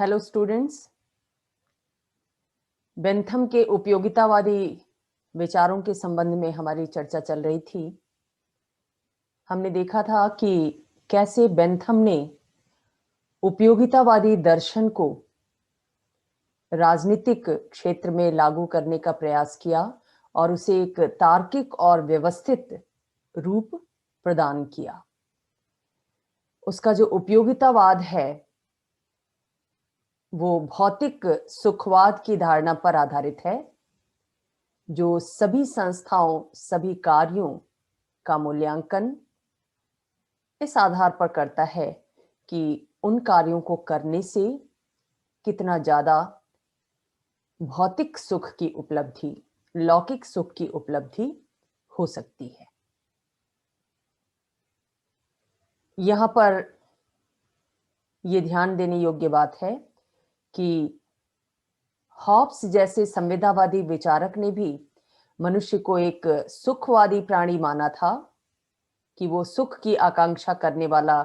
Hello students, Bentham के उपयोगितावादी विचारों के संबंध में हमारी चर्चा चल रही थी। हमने देखा था कि कैसे बेंथम ने उपयोगितावादी दर्शन को राजनीतिक क्षेत्र में लागू करने का प्रयास किया और उसे एक तार्किक और व्यवस्थित रूप प्रदान किया। उसका जो उपयोगितावाद है वो भौतिक सुखवाद की धारणा पर आधारित है, जो सभी संस्थाओं, सभी कार्यों का मूल्यांकन इस आधार पर करता है कि उन कार्यों को करने से कितना ज्यादा भौतिक सुख की उपलब्धि, लौकिक सुख की उपलब्धि हो सकती है। यहां पर यह ध्यान देने योग्य बात है कि हॉब्स जैसे संविदावादी विचारक ने भी मनुष्य को एक सुखवादी प्राणी माना था, कि वो सुख की आकांक्षा करने वाला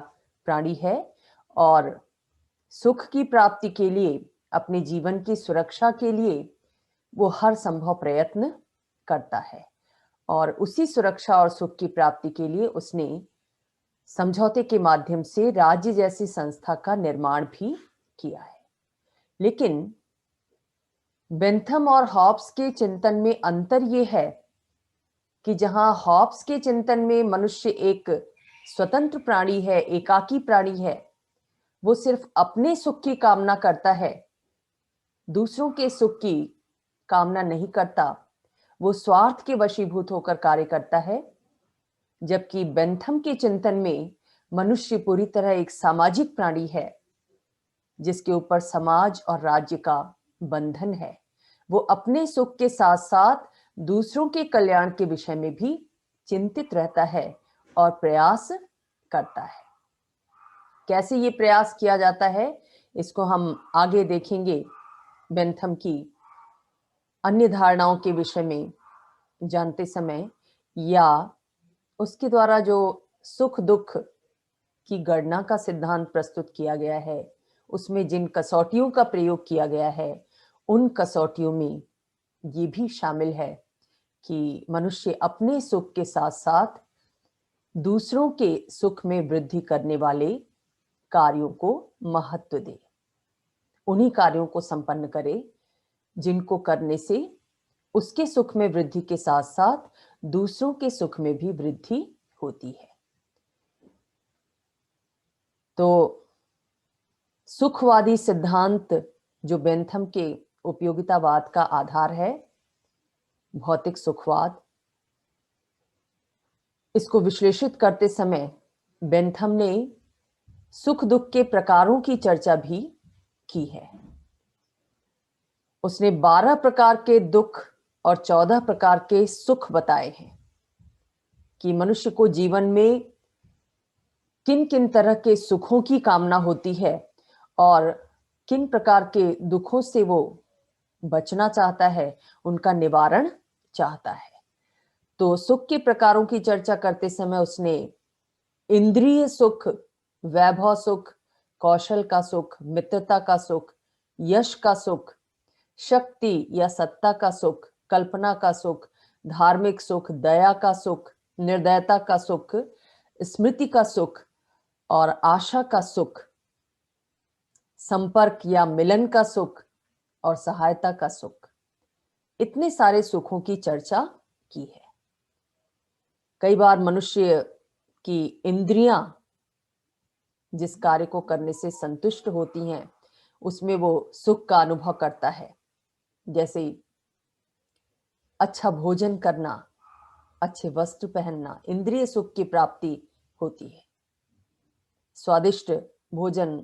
प्राणी है और सुख की प्राप्ति के लिए, अपने जीवन की सुरक्षा के लिए वो हर संभव प्रयत्न करता है और उसी सुरक्षा और सुख की प्राप्ति के लिए उसने समझौते के माध्यम से राज्य जैसी संस्था का निर्माण भी किया है। लेकिन बेंथम और हॉब्स के चिंतन में अंतर यह है कि जहां हॉब्स के चिंतन में मनुष्य एक स्वतंत्र प्राणी है, एकाकी प्राणी है, वो सिर्फ अपने सुख की कामना करता है, दूसरों के सुख की कामना नहीं करता, वो स्वार्थ के वशीभूत होकर कार्य करता है। जबकि बेंथम के चिंतन में मनुष्य पूरी तरह एक सामाजिक प्राणी है, जिसके ऊपर समाज और राज्य का बंधन है। वो अपने सुख के साथ साथ दूसरों के कल्याण के विषय में भी चिंतित रहता है और प्रयास करता है। कैसे ये प्रयास किया जाता है, इसको हम आगे देखेंगे बेंथम की अन्य धारणाओं के विषय में जानते समय, या उसके द्वारा जो सुख दुख की गणना का सिद्धांत प्रस्तुत किया गया है, उसमें जिन कसौटियों का प्रयोग किया गया है, उन कसौटियों में ये भी शामिल है कि मनुष्य अपने सुख के साथ साथ दूसरों के सुख में वृद्धि करने वाले कार्यों को महत्व दे, उन्हीं कार्यों को संपन्न करे जिनको करने से उसके सुख में वृद्धि के साथ साथ दूसरों के सुख में भी वृद्धि होती है। तो सुखवादी सिद्धांत जो बेंथम के उपयोगितावाद का आधार है, भौतिक सुखवाद, इसको विश्लेषित करते समय बेंथम ने सुख दुख के प्रकारों की चर्चा भी की है। उसने 12 प्रकार के दुख और 14 प्रकार के सुख बताए हैं कि मनुष्य को जीवन में किन किन तरह के सुखों की कामना होती है और किन प्रकार के दुखों से वो बचना चाहता है, उनका निवारण चाहता है। तो सुख के प्रकारों की चर्चा करते समय उसने इंद्रिय सुख, वैभव सुख, कौशल का सुख, मित्रता का सुख, यश का सुख, शक्ति या सत्ता का सुख, कल्पना का सुख, धार्मिक सुख, दया का सुख, निर्दयता का सुख, स्मृति का सुख और आशा का सुख, संपर्क या मिलन का सुख और सहायता का सुख, इतने सारे सुखों की चर्चा की है। कई बार मनुष्य की इंद्रियां जिस कार्य को करने से संतुष्ट होती हैं, उसमें वो सुख का अनुभव करता है, जैसे अच्छा भोजन करना, अच्छे वस्त्र पहनना, इंद्रिय सुख की प्राप्ति होती है। स्वादिष्ट भोजन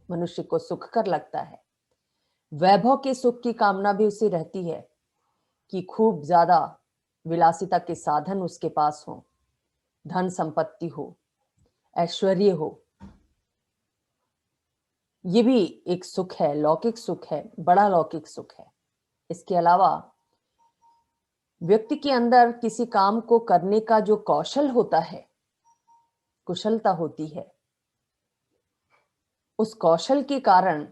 मनुष्य को सुखकर लगता है। वैभव के सुख की कामना भी उसे रहती है कि खूब ज्यादा विलासिता के साधन उसके पास हो, धन संपत्ति हो, ऐश्वर्य हो। ये भी एक सुख है, लौकिक सुख है, बड़ा लौकिक सुख है। इसके अलावा व्यक्ति के अंदर किसी काम को करने का जो कौशल होता है, कुशलता होती है, उस कौशल के कारण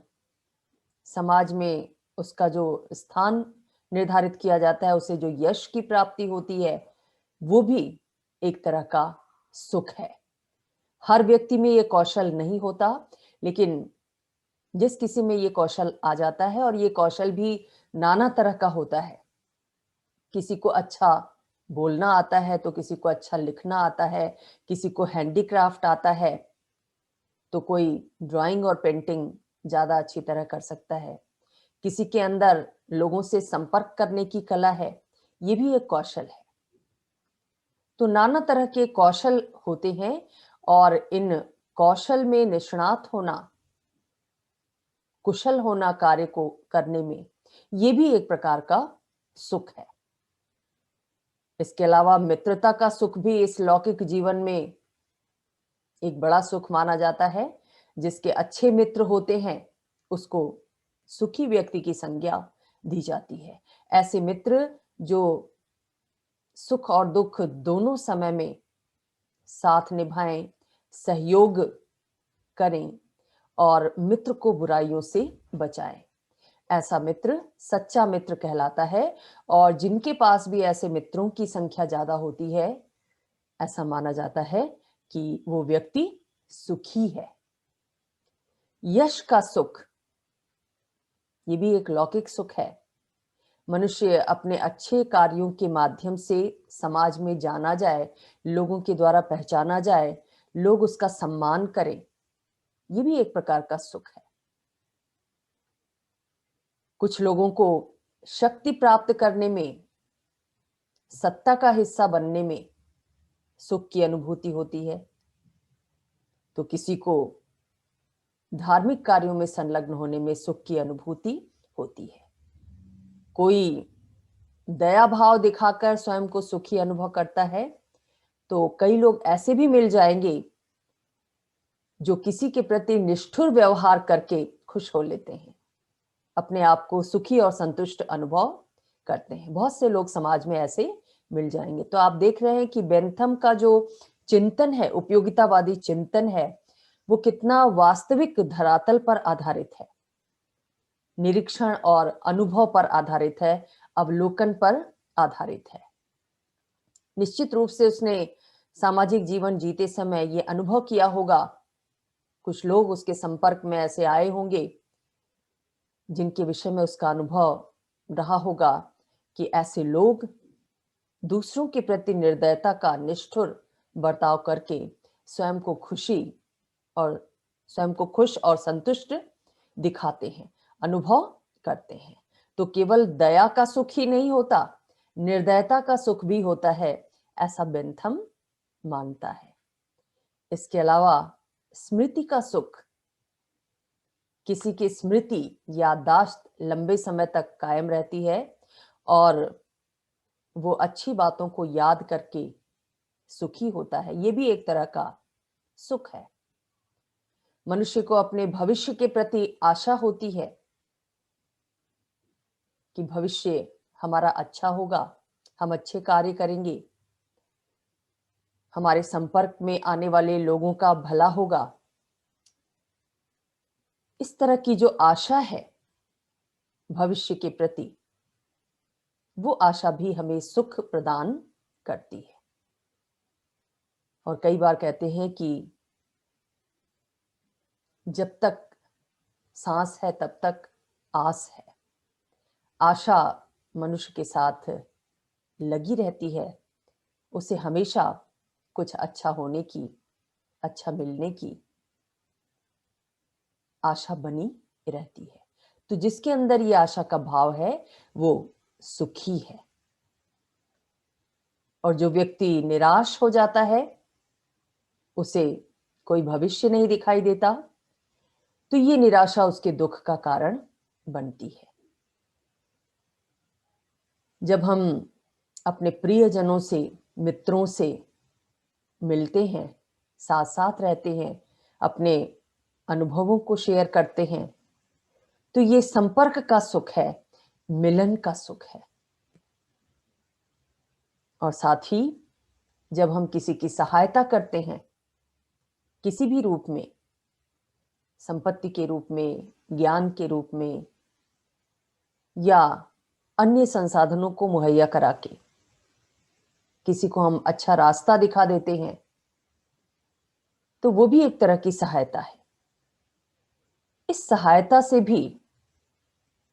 समाज में उसका जो स्थान निर्धारित किया जाता है, उसे जो यश की प्राप्ति होती है, वो भी एक तरह का सुख है। हर व्यक्ति में ये कौशल नहीं होता, लेकिन जिस किसी में ये कौशल आ जाता है, और ये कौशल भी नाना तरह का होता है। किसी को अच्छा बोलना आता है, तो किसी को अच्छा लिखना आता है, किसी को हैंडीक्राफ्ट आता है, तो कोई ड्राइंग और पेंटिंग ज़्यादा अच्छी तरह कर सकता है। किसी के अंदर लोगों से संपर्क करने की कला है, ये भी एक कौशल है। तो नाना तरह के कौशल होते हैं, और इन कौशल में निष्णात होना, कुशल होना कार्य को करने में, ये भी एक प्रकार का सुख है। इसके अलावा मित्रता का सुख भी इस लौकिक जीवन में एक बड़ा सुख माना जाता है। जिसके अच्छे मित्र होते हैं, उसको सुखी व्यक्ति की संज्ञा दी जाती है। ऐसे मित्र जो सुख और दुख दोनों समय में साथ निभाएं, सहयोग करें और मित्र को बुराइयों से बचाएं, ऐसा मित्र सच्चा मित्र कहलाता है। और जिनके पास भी ऐसे मित्रों की संख्या ज्यादा होती है, ऐसा माना जाता है कि वो व्यक्ति सुखी है। यश का सुख, ये भी एक लौकिक सुख है। मनुष्य अपने अच्छे कार्यों के माध्यम से समाज में जाना जाए, लोगों के द्वारा पहचाना जाए, लोग उसका सम्मान करें, ये भी एक प्रकार का सुख है। कुछ लोगों को शक्ति प्राप्त करने में, सत्ता का हिस्सा बनने में सुख की अनुभूति होती है, तो किसी को धार्मिक कार्यों में संलग्न होने में सुख की अनुभूति होती है। कोई दया भाव दिखाकर स्वयं को सुखी अनुभव करता है, तो कई लोग ऐसे भी मिल जाएंगे जो किसी के प्रति निष्ठुर व्यवहार करके खुश हो लेते हैं, अपने आप को सुखी और संतुष्ट अनुभव करते हैं। बहुत से लोग समाज में ऐसे मिल जाएंगे। तो आप देख रहे हैं कि बेंथम का जो चिंतन है, उपयोगितावादी चिंतन है, वो कितना वास्तविक धरातल पर आधारित है, निरीक्षण और अनुभव पर आधारित है, अवलोकन पर आधारित है। निश्चित रूप से उसने सामाजिक जीवन जीते समय ये अनुभव किया होगा। कुछ लोग उसके संपर्क में ऐसे आए होंगे जिनके विषय में उसका अनुभव रहा होगा कि ऐसे लोग दूसरों के प्रति निर्दयता का, निष्ठुर बर्ताव करके स्वयं को खुश और संतुष्ट दिखाते हैं, अनुभव करते हैं। तो केवल दया का सुख ही नहीं होता, निर्दयता का सुख भी होता है, ऐसा बेंथम मानता है। इसके अलावा स्मृति का सुख, किसी की स्मृति, याददाश्त लंबे समय तक कायम रहती है और वो अच्छी बातों को याद करके सुखी होता है, ये भी एक तरह का सुख है। मनुष्य को अपने भविष्य के प्रति आशा होती है कि भविष्य हमारा अच्छा होगा, हम अच्छे कार्य करेंगे, हमारे संपर्क में आने वाले लोगों का भला होगा। इस तरह की जो आशा है भविष्य के प्रति, वो आशा भी हमें सुख प्रदान करती है। और कई बार कहते हैं कि जब तक सांस है तब तक आस है। आशा मनुष्य के साथ लगी रहती है, उसे हमेशा कुछ अच्छा होने की, अच्छा मिलने की आशा बनी रहती है। तो जिसके अंदर ये आशा का भाव है, वो सुखी है। और जो व्यक्ति निराश हो जाता है, उसे कोई भविष्य नहीं दिखाई देता, तो ये निराशा उसके दुख का कारण बनती है। जब हम अपने प्रियजनों से, मित्रों से मिलते हैं, साथ साथ रहते हैं, अपने अनुभवों को शेयर करते हैं, तो ये संपर्क का सुख है, मिलन का सुख है। और साथ ही जब हम किसी की सहायता करते हैं, किसी भी रूप में, संपत्ति के रूप में, ज्ञान के रूप में, या अन्य संसाधनों को मुहैया करा के किसी को हम अच्छा रास्ता दिखा देते हैं, तो वो भी एक तरह की सहायता है। इस सहायता से भी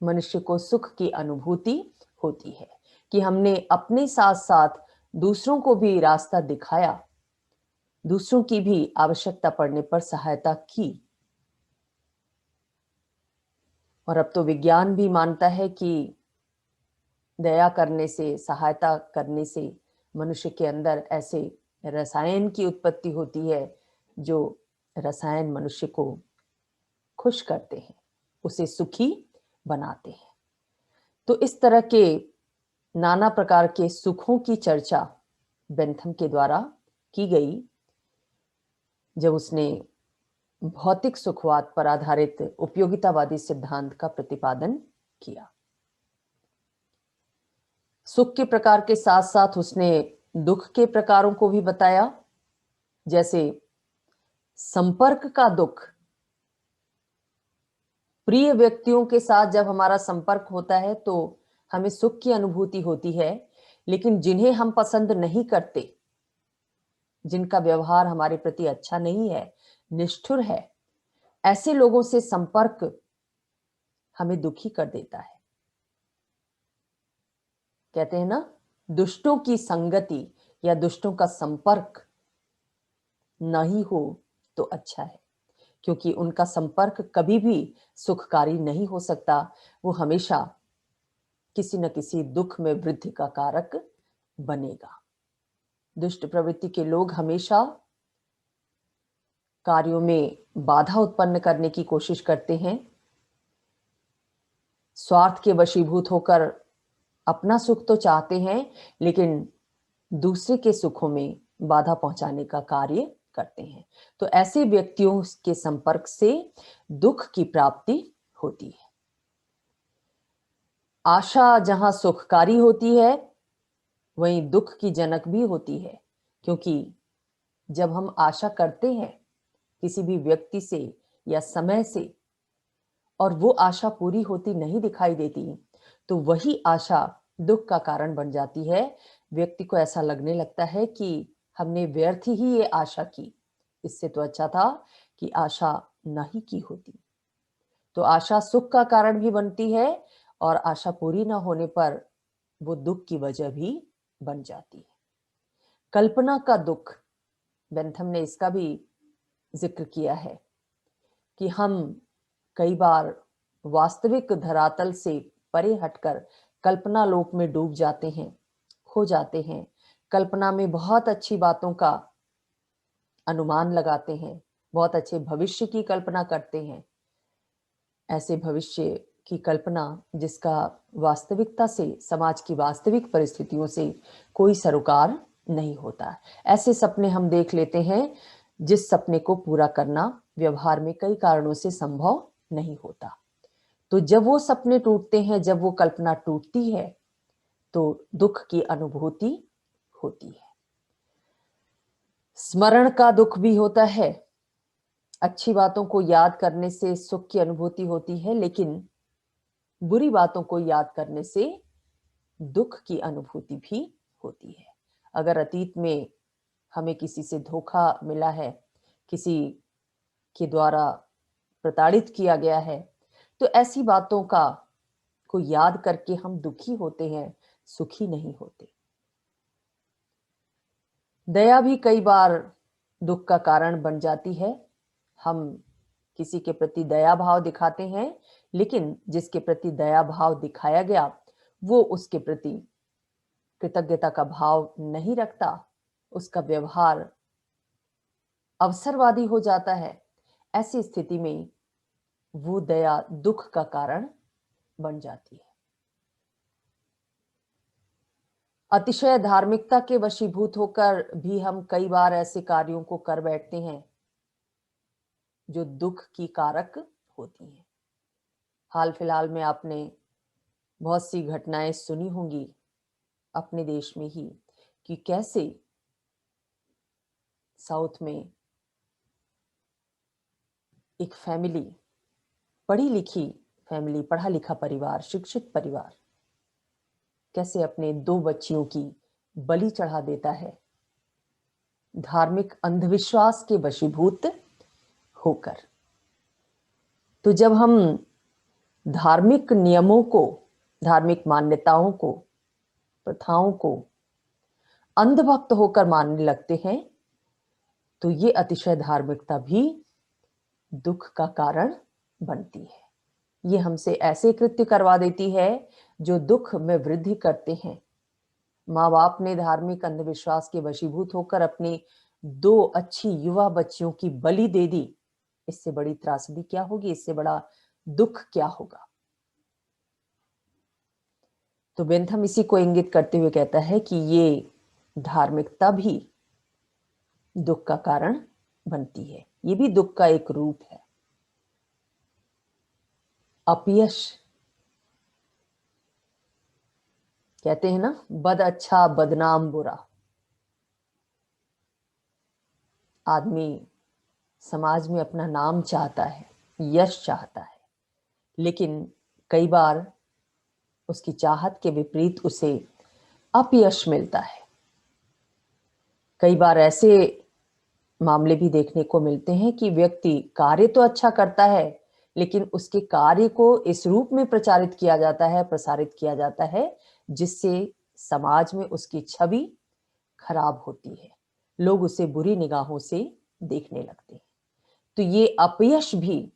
मनुष्य को सुख की अनुभूति होती है कि हमने अपने साथ साथ दूसरों को भी रास्ता दिखाया, दूसरों की भी आवश्यकता पड़ने पर सहायता की। और अब तो विज्ञान भी मानता है कि दया करने से, सहायता करने से मनुष्य के अंदर ऐसे रसायन की उत्पत्ति होती है जो रसायन मनुष्य को खुश करते हैं, उसे सुखी बनाते हैं। तो इस तरह के नाना प्रकार के सुखों की चर्चा बेंथम के द्वारा की गई जब उसने भौतिक सुखवाद पर आधारित उपयोगितावादी सिद्धांत का प्रतिपादन किया। सुख के प्रकार के साथ साथ उसने दुख के प्रकारों को भी बताया, जैसे संपर्क का दुख। प्रिय व्यक्तियों के साथ जब हमारा संपर्क होता है तो हमें सुख की अनुभूति होती है, लेकिन जिन्हें हम पसंद नहीं करते, जिनका व्यवहार हमारे प्रति अच्छा नहीं है, निष्ठुर है, ऐसे लोगों से संपर्क हमें दुखी कर देता है। कहते हैं ना, दुष्टों की संगति या दुष्टों का संपर्क नहीं हो तो अच्छा है, क्योंकि उनका संपर्क कभी भी सुखकारी नहीं हो सकता। वो हमेशा किसी न किसी दुख में वृद्धि का कारक बनेगा। दुष्ट प्रवृत्ति के लोग हमेशा कार्यों में बाधा उत्पन्न करने की कोशिश करते हैं, स्वार्थ के वशीभूत होकर अपना सुख तो चाहते हैं, लेकिन दूसरे के सुखों में बाधा पहुंचाने का कार्य करते हैं। तो ऐसे व्यक्तियों के संपर्क से दुख की प्राप्ति होती है। आशा जहां सुखकारी होती है, वहीं दुख की जनक भी होती है, क्योंकि जब हम आशा करते हैं किसी भी व्यक्ति से या समय से और वो आशा पूरी होती नहीं दिखाई देती, तो वही आशा दुख का कारण बन जाती है। व्यक्ति को ऐसा लगने लगता है कि हमने व्यर्थ ही ये आशा की, इससे तो अच्छा था कि आशा नहीं की होती। तो आशा सुख का कारण भी बनती है और आशा पूरी ना होने पर वो दुख की वजह भी बन जाती है। कल्पना का दुख, बेंथम ने इसका भी जिक्र किया है कि हम कई बार वास्तविक धरातल से परे हटकर कल्पना लोक में डूब जाते हैं, खो जाते हैं। कल्पना में बहुत अच्छी बातों का अनुमान लगाते हैं, बहुत अच्छे भविष्य की कल्पना करते हैं, ऐसे भविष्य की कल्पना जिसका वास्तविकता से, समाज की वास्तविक परिस्थितियों से कोई सरोकार नहीं होता। ऐसे सपने हम देख लेते हैं जिस सपने को पूरा करना व्यवहार में कई कारणों से संभव नहीं होता। तो जब वो सपने टूटते हैं, जब वो कल्पना टूटती है, तो दुख की अनुभूति होती है। स्मरण का दुख भी होता है। अच्छी बातों को याद करने से सुख की अनुभूति होती है, लेकिन बुरी बातों को याद करने से दुख की अनुभूति भी होती है। अगर अतीत में हमें किसी से धोखा मिला है, किसी के द्वारा प्रताड़ित किया गया है, तो ऐसी बातों का को याद करके हम दुखी होते हैं, सुखी नहीं होते। दया भी कई बार दुख का कारण बन जाती है। हम किसी के प्रति दया भाव दिखाते हैं, लेकिन जिसके प्रति दया भाव दिखाया गया वो उसके प्रति कृतज्ञता का भाव नहीं रखता, उसका व्यवहार अवसरवादी हो जाता है। ऐसी स्थिति में वो दया दुख का कारण बन जाती है। अतिशय धार्मिकता के वशीभूत होकर भी हम कई बार ऐसे कार्यों को कर बैठते हैं जो दुख की कारक होती हैं। हाल फिलहाल में आपने बहुत सी घटनाएं सुनी होंगी अपने देश में ही कि कैसे साउथ में एक फैमिली, पढ़ी लिखी फैमिली, पढ़ा लिखा परिवार, शिक्षित परिवार कैसे अपने 2 बच्चियों की बलि चढ़ा देता है धार्मिक अंधविश्वास के वशीभूत होकर। तो जब हम धार्मिक नियमों को, धार्मिक मान्यताओं को, प्रथाओं को अंधभक्त होकर मानने लगते हैं, तो ये अतिशय धार्मिकता भी दुख का कारण बनती है। ये हमसे ऐसे कृत्य करवा देती है जो दुख में वृद्धि करते हैं। माँ बाप ने धार्मिक अंधविश्वास के वशीभूत होकर अपनी 2 अच्छी युवा बच्चियों की बलि दे दी। इससे बड़ी त्रासदी क्या होगी, इससे बड़ा दुख क्या होगा। तो बेंथम इसी को इंगित करते हुए कहता है कि ये धार्मिकता भी दुख का कारण बनती है। ये भी दुख का एक रूप है। अपयश, कहते हैं ना, बद अच्छा बदनाम बुरा। आदमी समाज में अपना नाम चाहता है, यश चाहता है, लेकिन कई बार उसकी चाहत के विपरीत उसे अपयश मिलता है। कई बार ऐसे मामले भी देखने को मिलते हैं कि व्यक्ति कार्य तो अच्छा करता है, लेकिन उसके कार्य को इस रूप में प्रचारित किया जाता है, प्रसारित किया जाता है, जिससे समाज में उसकी छवि खराब होती है। लोग उसे बुरी निगाहों से देखने लगते हैं। तो ये अपयश भी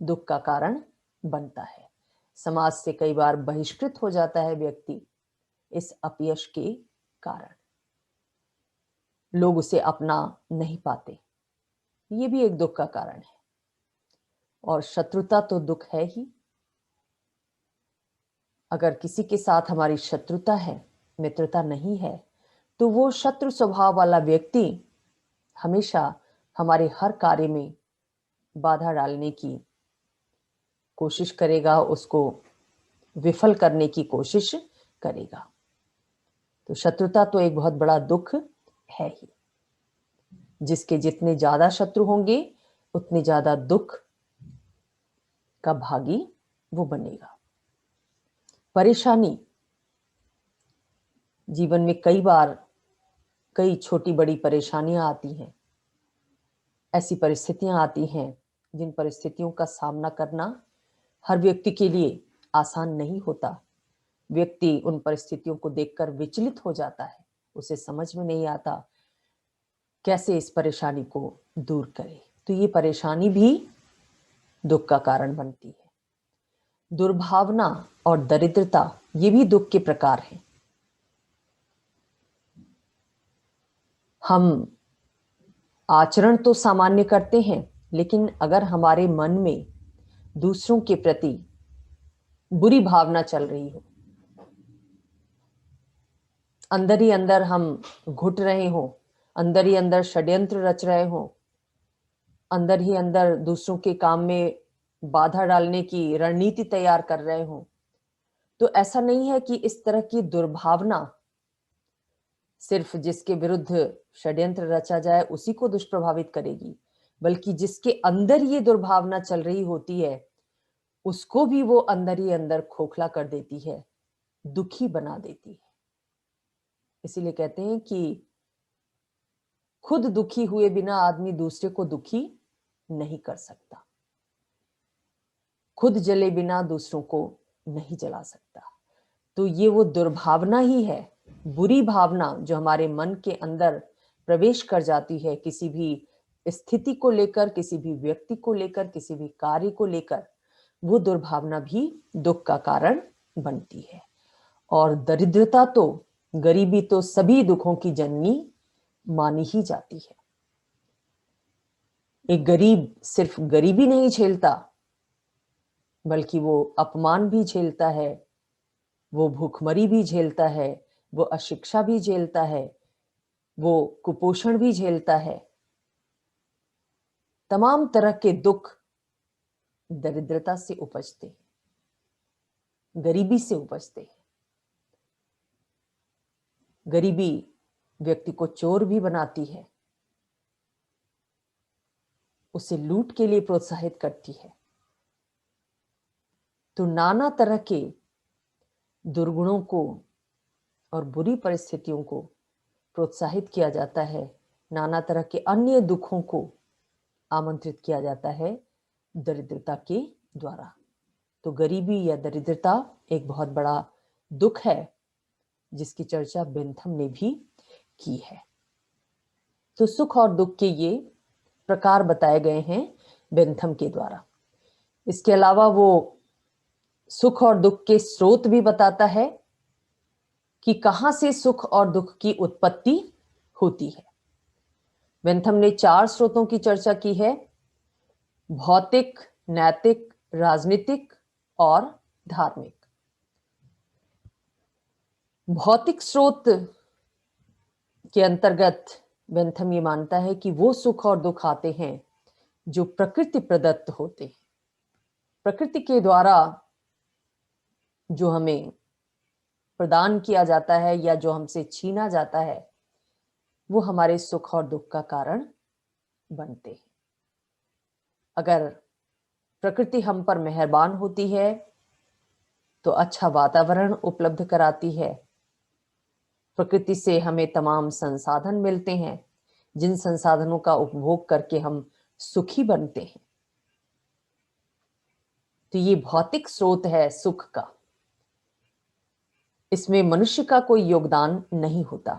दुख का कारण बनता है। समाज से कई बार बहिष्कृत हो जाता है व्यक्ति इस अपयश के कारण। लोग उसे अपना नहीं पाते। ये भी एक दुख का कारण है। और शत्रुता तो दुख है ही। अगर किसी के साथ हमारी शत्रुता है, मित्रता नहीं है, तो वो शत्रु स्वभाव वाला व्यक्ति हमेशा हमारे हर कार्य में बाधा डालने की कोशिश करेगा, उसको विफल करने की कोशिश करेगा। तो शत्रुता तो एक बहुत बड़ा दुख है ही। जिसके जितने ज्यादा शत्रु होंगे, उतने ज्यादा दुख का भागी वो बनेगा। परेशानी, जीवन में कई बार कई छोटी बड़ी परेशानियां आती हैं। ऐसी परिस्थितियां आती हैं जिन परिस्थितियों का सामना करना हर व्यक्ति के लिए आसान नहीं होता। व्यक्ति उन परिस्थितियों को देखकर विचलित हो जाता है। उसे समझ में नहीं आता कैसे इस परेशानी को दूर करे। तो ये परेशानी भी दुख का कारण बनती है। दुर्भावना और दरिद्रता, ये भी दुख के प्रकार हैं। हम आचरण तो सामान्य करते हैं, लेकिन अगर हमारे मन में दूसरों के प्रति बुरी भावना चल रही हो, अंदर ही अंदर हम घुट रहे हो, अंदर ही अंदर षड्यंत्र रच रहे हो, अंदर ही अंदर दूसरों के काम में बाधा डालने की रणनीति तैयार कर रहे हो, तो ऐसा नहीं है कि इस तरह की दुर्भावना सिर्फ जिसके विरुद्ध षड्यंत्र रचा जाए उसी को दुष्प्रभावित करेगी, बल्कि जिसके अंदर ये दुर्भावना चल रही होती है उसको भी वो अंदर ही अंदर खोखला कर देती है, दुखी बना देती है। इसीलिए कहते हैं कि खुद दुखी हुए बिना आदमी दूसरे को दुखी नहीं कर सकता, खुद जले बिना दूसरों को नहीं जला सकता। तो ये वो दुर्भावना ही है, बुरी भावना जो हमारे मन के अंदर प्रवेश कर जाती है, किसी भी स्थिति को लेकर, किसी भी व्यक्ति को लेकर, किसी भी कार्य को लेकर, वो दुर्भावना भी दुख का कारण बनती है। और दरिद्रता तो, गरीबी तो सभी दुखों की जननी मानी ही जाती है। एक गरीब सिर्फ गरीबी नहीं झेलता, बल्कि वो अपमान भी झेलता है, वो भूखमरी भी झेलता है, वो अशिक्षा भी झेलता है, वो कुपोषण भी झेलता है। तमाम तरह के दुख दरिद्रता से उपजते हैं, गरीबी से उपजते हैं। गरीबी व्यक्ति को चोर भी बनाती है, उसे लूट के लिए प्रोत्साहित करती है। तो नाना तरह के दुर्गुणों को और बुरी परिस्थितियों को प्रोत्साहित किया जाता है, नाना तरह के अन्य दुखों को आमंत्रित किया जाता है दरिद्रता के द्वारा। तो गरीबी या दरिद्रता एक बहुत बड़ा दुख है जिसकी चर्चा बेंथम ने भी की है। तो सुख और दुख के ये प्रकार बताए गए हैं बेंथम के द्वारा। इसके अलावा वो सुख और दुख के स्रोत भी बताता है कि कहां से सुख और दुख की उत्पत्ति होती है। बेंथम ने 4 स्रोतों की चर्चा की है: भौतिक, नैतिक, राजनीतिक और धार्मिक। भौतिक स्रोत के अंतर्गत बेंथम ये मानता है कि वो सुख और दुख आते हैं जो प्रकृति प्रदत्त होते हैं। प्रकृति के द्वारा जो हमें प्रदान किया जाता है या जो हमसे छीना जाता है, वो हमारे सुख और दुख का कारण बनते हैं। अगर प्रकृति हम पर मेहरबान होती है तो अच्छा वातावरण उपलब्ध कराती है। प्रकृति से हमें तमाम संसाधन मिलते हैं जिन संसाधनों का उपभोग करके हम सुखी बनते हैं। तो ये भौतिक स्रोत है सुख का। इसमें मनुष्य का कोई योगदान नहीं होता,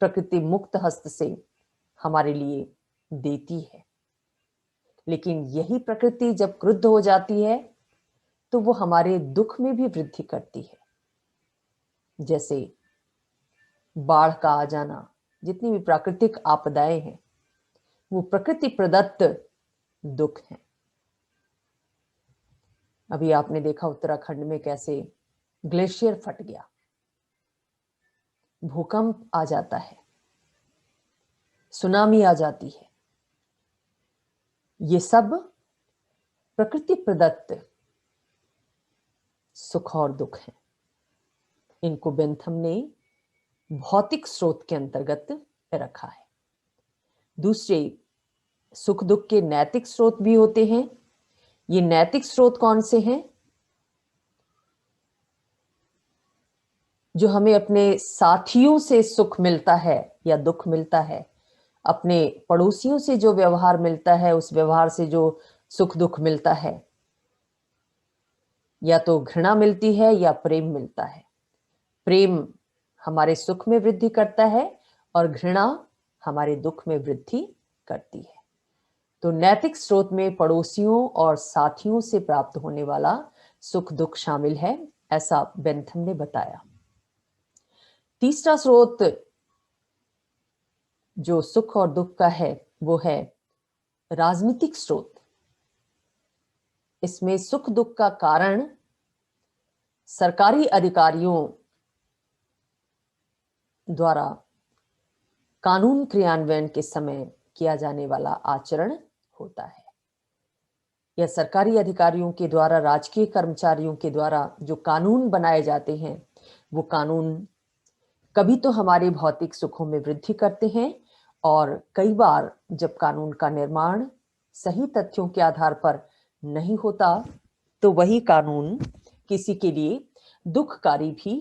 प्रकृति मुक्त हस्त से हमारे लिए देती है। लेकिन यही प्रकृति जब क्रुद्ध हो जाती है तो वो हमारे दुख में भी वृद्धि करती है। जैसे बाढ़ का आ जाना, जितनी भी प्राकृतिक आपदाएं हैं वो प्रकृति प्रदत्त दुख हैं। अभी आपने देखा उत्तराखंड में कैसे ग्लेशियर फट गया, भूकंप आ जाता है, सुनामी आ जाती है। ये सब प्रकृति प्रदत्त सुख और दुख हैं। इनको बेंथम ने भौतिक स्रोत के अंतर्गत रखा है। दूसरे सुख दुख के नैतिक स्रोत भी होते हैं। ये नैतिक स्रोत कौन से हैं? जो हमें अपने साथियों से सुख मिलता है या दुख मिलता है, अपने पड़ोसियों से जो व्यवहार मिलता है, उस व्यवहार से जो सुख दुख मिलता है, या तो घृणा मिलती है या प्रेम मिलता है। प्रेम हमारे सुख में वृद्धि करता है और घृणा हमारे दुख में वृद्धि करती है। तो नैतिक स्रोत में पड़ोसियों और साथियों से प्राप्त होने वाला सुख दुख शामिल है, ऐसा बेंथम ने बताया। तीसरा स्रोत जो सुख और दुख का है वो है राजनीतिक स्रोत। इसमें सुख दुख का कारण सरकारी अधिकारियों द्वारा कानून क्रियान्वयन के समय किया जाने वाला आचरण होता है, या सरकारी अधिकारियों के द्वारा, राजकीय कर्मचारियों के द्वारा जो कानून बनाए जाते हैं, वो कानून कभी तो हमारे भौतिक सुखों में वृद्धि करते हैं, और कई बार जब कानून का निर्माण सही तथ्यों के आधार पर नहीं होता तो वही कानून किसी के लिए दुखकारी भी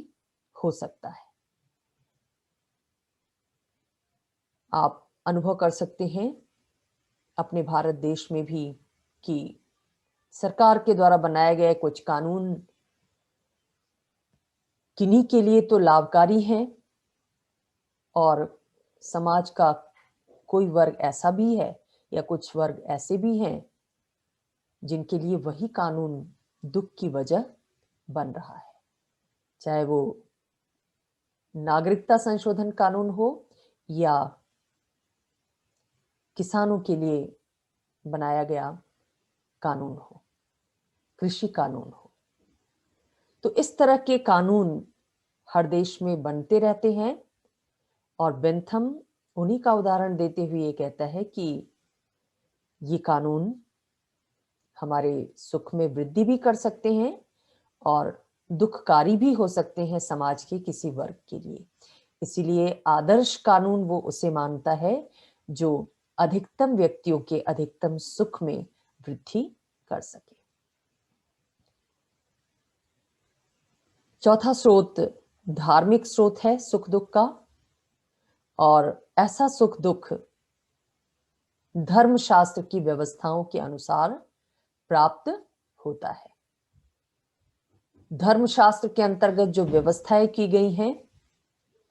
हो सकता है। आप अनुभव कर सकते हैं अपने भारत देश में भी कि सरकार के द्वारा बनाए गए कुछ कानून किन्हीं के लिए तो लाभकारी हैं, और समाज का कोई वर्ग ऐसा भी है या कुछ वर्ग ऐसे भी हैं जिनके लिए वही कानून दुख की वजह बन रहा है। चाहे वो नागरिकता संशोधन कानून हो या किसानों के लिए बनाया गया कानून हो, कृषि कानून हो। तो इस तरह के कानून हर देश में बनते रहते हैं, और बेंथम उन्हीं का उदाहरण देते हुए ये कहता है कि ये कानून हमारे सुख में वृद्धि भी कर सकते हैं और दुखकारी भी हो सकते हैं समाज के किसी वर्ग के लिए। इसीलिए आदर्श कानून वो उसे मानता है जो अधिकतम व्यक्तियों के अधिकतम सुख में वृद्धि कर सके। चौथा स्रोत धार्मिक स्रोत है सुख दुख का, और ऐसा सुख दुख धर्मशास्त्र की व्यवस्थाओं के अनुसार प्राप्त होता है। धर्मशास्त्र के अंतर्गत जो व्यवस्थाएं की गई हैं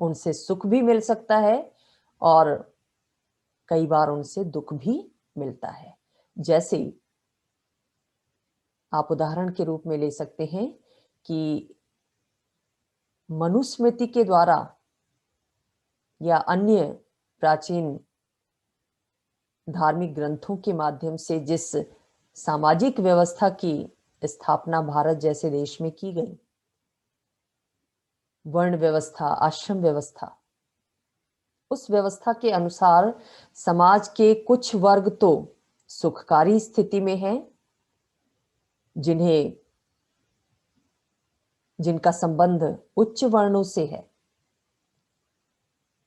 उनसे सुख भी मिल सकता है और कई बार उनसे दुख भी मिलता है। जैसे आप उदाहरण के रूप में ले सकते हैं कि मनुस्मृति के द्वारा या अन्य प्राचीन धार्मिक ग्रंथों के माध्यम से जिस सामाजिक व्यवस्था की स्थापना भारत जैसे देश में की गई, वर्ण व्यवस्था, आश्रम व्यवस्था, उस व्यवस्था के अनुसार समाज के कुछ वर्ग तो सुखकारी स्थिति में हैं, जिनका संबंध उच्च वर्णों से है,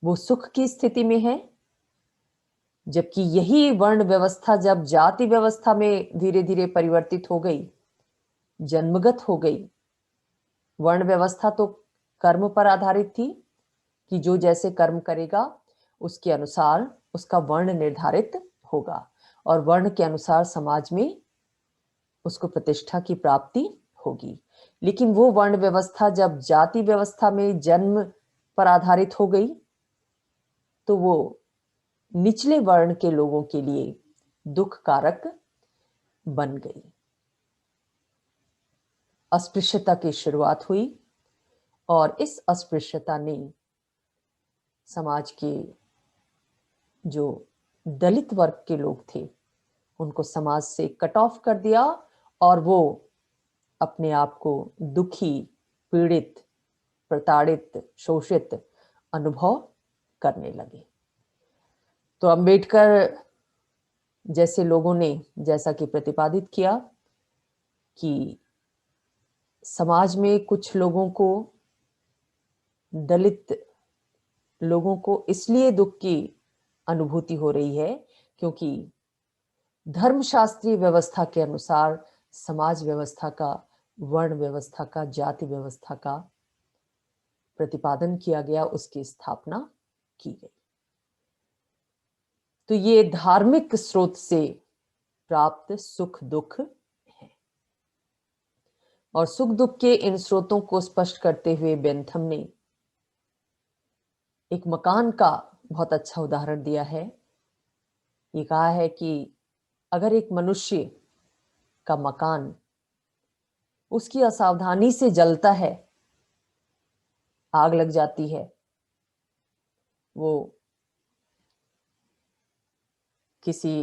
वो सुख की स्थिति में है। जबकि यही वर्ण व्यवस्था जब जाति व्यवस्था में धीरे धीरे परिवर्तित हो गई, जन्मगत हो गई। वर्ण व्यवस्था तो कर्म पर आधारित थी कि जो जैसे कर्म करेगा उसके अनुसार उसका वर्ण निर्धारित होगा और वर्ण के अनुसार समाज में उसको प्रतिष्ठा की प्राप्ति होगी। लेकिन वो वर्ण व्यवस्था जब जाति व्यवस्था में जन्म पर आधारित हो गई तो वो निचले वर्ण के लोगों के लिए दुख कारक बन गई। अस्पृश्यता की शुरुआत हुई और इस अस्पृश्यता ने समाज के जो दलित वर्ग के लोग थे उनको समाज से कट ऑफ कर दिया और वो अपने आप को दुखी, पीड़ित, प्रताड़ित, शोषित अनुभव करने लगे। तो अंबेडकर जैसे लोगों ने जैसा कि प्रतिपादित किया कि समाज में कुछ लोगों को, दलित लोगों को इसलिए दुख की अनुभूति हो रही है क्योंकि धर्मशास्त्रीय व्यवस्था के अनुसार समाज व्यवस्था का, वर्ण व्यवस्था का, जाति व्यवस्था का प्रतिपादन किया गया, उसकी स्थापना की गई। तो ये धार्मिक स्रोत से प्राप्त सुख दुख है। और सुख दुख के इन स्रोतों को स्पष्ट करते हुए बेंथम ने एक मकान का बहुत अच्छा उदाहरण दिया है। ये कहा है कि अगर एक मनुष्य का मकान उसकी असावधानी से जलता है, आग लग जाती है, वो किसी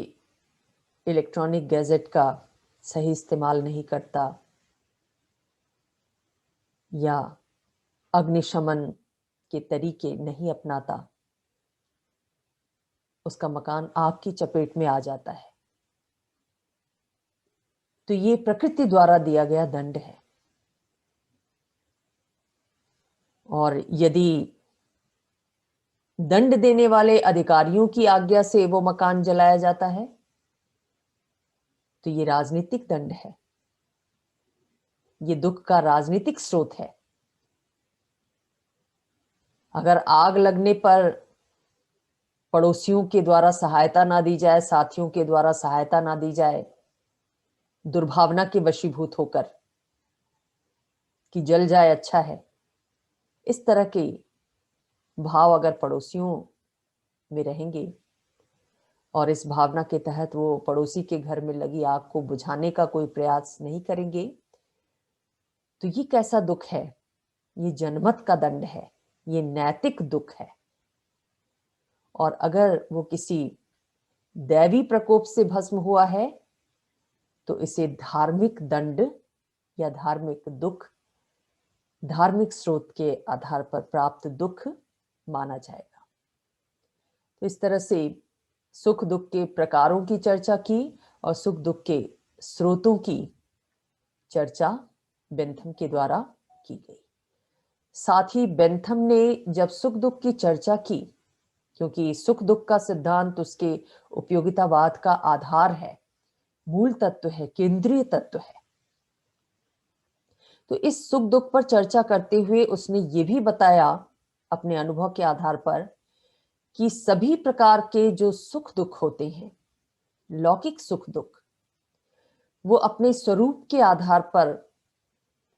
इलेक्ट्रॉनिक गैजेट का सही इस्तेमाल नहीं करता या अग्निशमन के तरीके नहीं अपनाता, उसका मकान आग की चपेट में आ जाता है। तो ये प्रकृति द्वारा दिया गया दंड है। और यदि दंड देने वाले अधिकारियों की आज्ञा से वो मकान जलाया जाता है तो ये राजनीतिक दंड है, ये दुख का राजनीतिक स्रोत है। अगर आग लगने पर पड़ोसियों के द्वारा सहायता ना दी जाए, साथियों के द्वारा सहायता ना दी जाए, दुर्भावना के वशीभूत होकर कि जल जाए अच्छा है, इस तरह के भाव अगर पड़ोसियों में रहेंगे और इस भावना के तहत वो पड़ोसी के घर में लगी आग को बुझाने का कोई प्रयास नहीं करेंगे, तो ये कैसा दुख है? ये जनमत का दंड है, ये नैतिक दुख है। और अगर वो किसी दैवी प्रकोप से भस्म हुआ है तो इसे धार्मिक दंड या धार्मिक दुख, धार्मिक स्रोत के आधार पर प्राप्त दुख माना जाएगा। तो इस तरह से सुख दुख के प्रकारों की चर्चा की और सुख दुख के स्रोतों की चर्चा बेंथम के द्वारा की गई। साथ ही बेंथम ने जब सुख दुख की चर्चा की, क्योंकि सुख दुख का सिद्धांत उसके उपयोगितावाद का आधार है, मूल तत्व है, केंद्रीय तत्व है, तो इस सुख दुख पर चर्चा करते हुए उसने ये भी बताया अपने अनुभव के आधार पर कि सभी प्रकार के जो सुख दुख होते हैं, लौकिक सुख दुख, वो अपने स्वरूप के आधार पर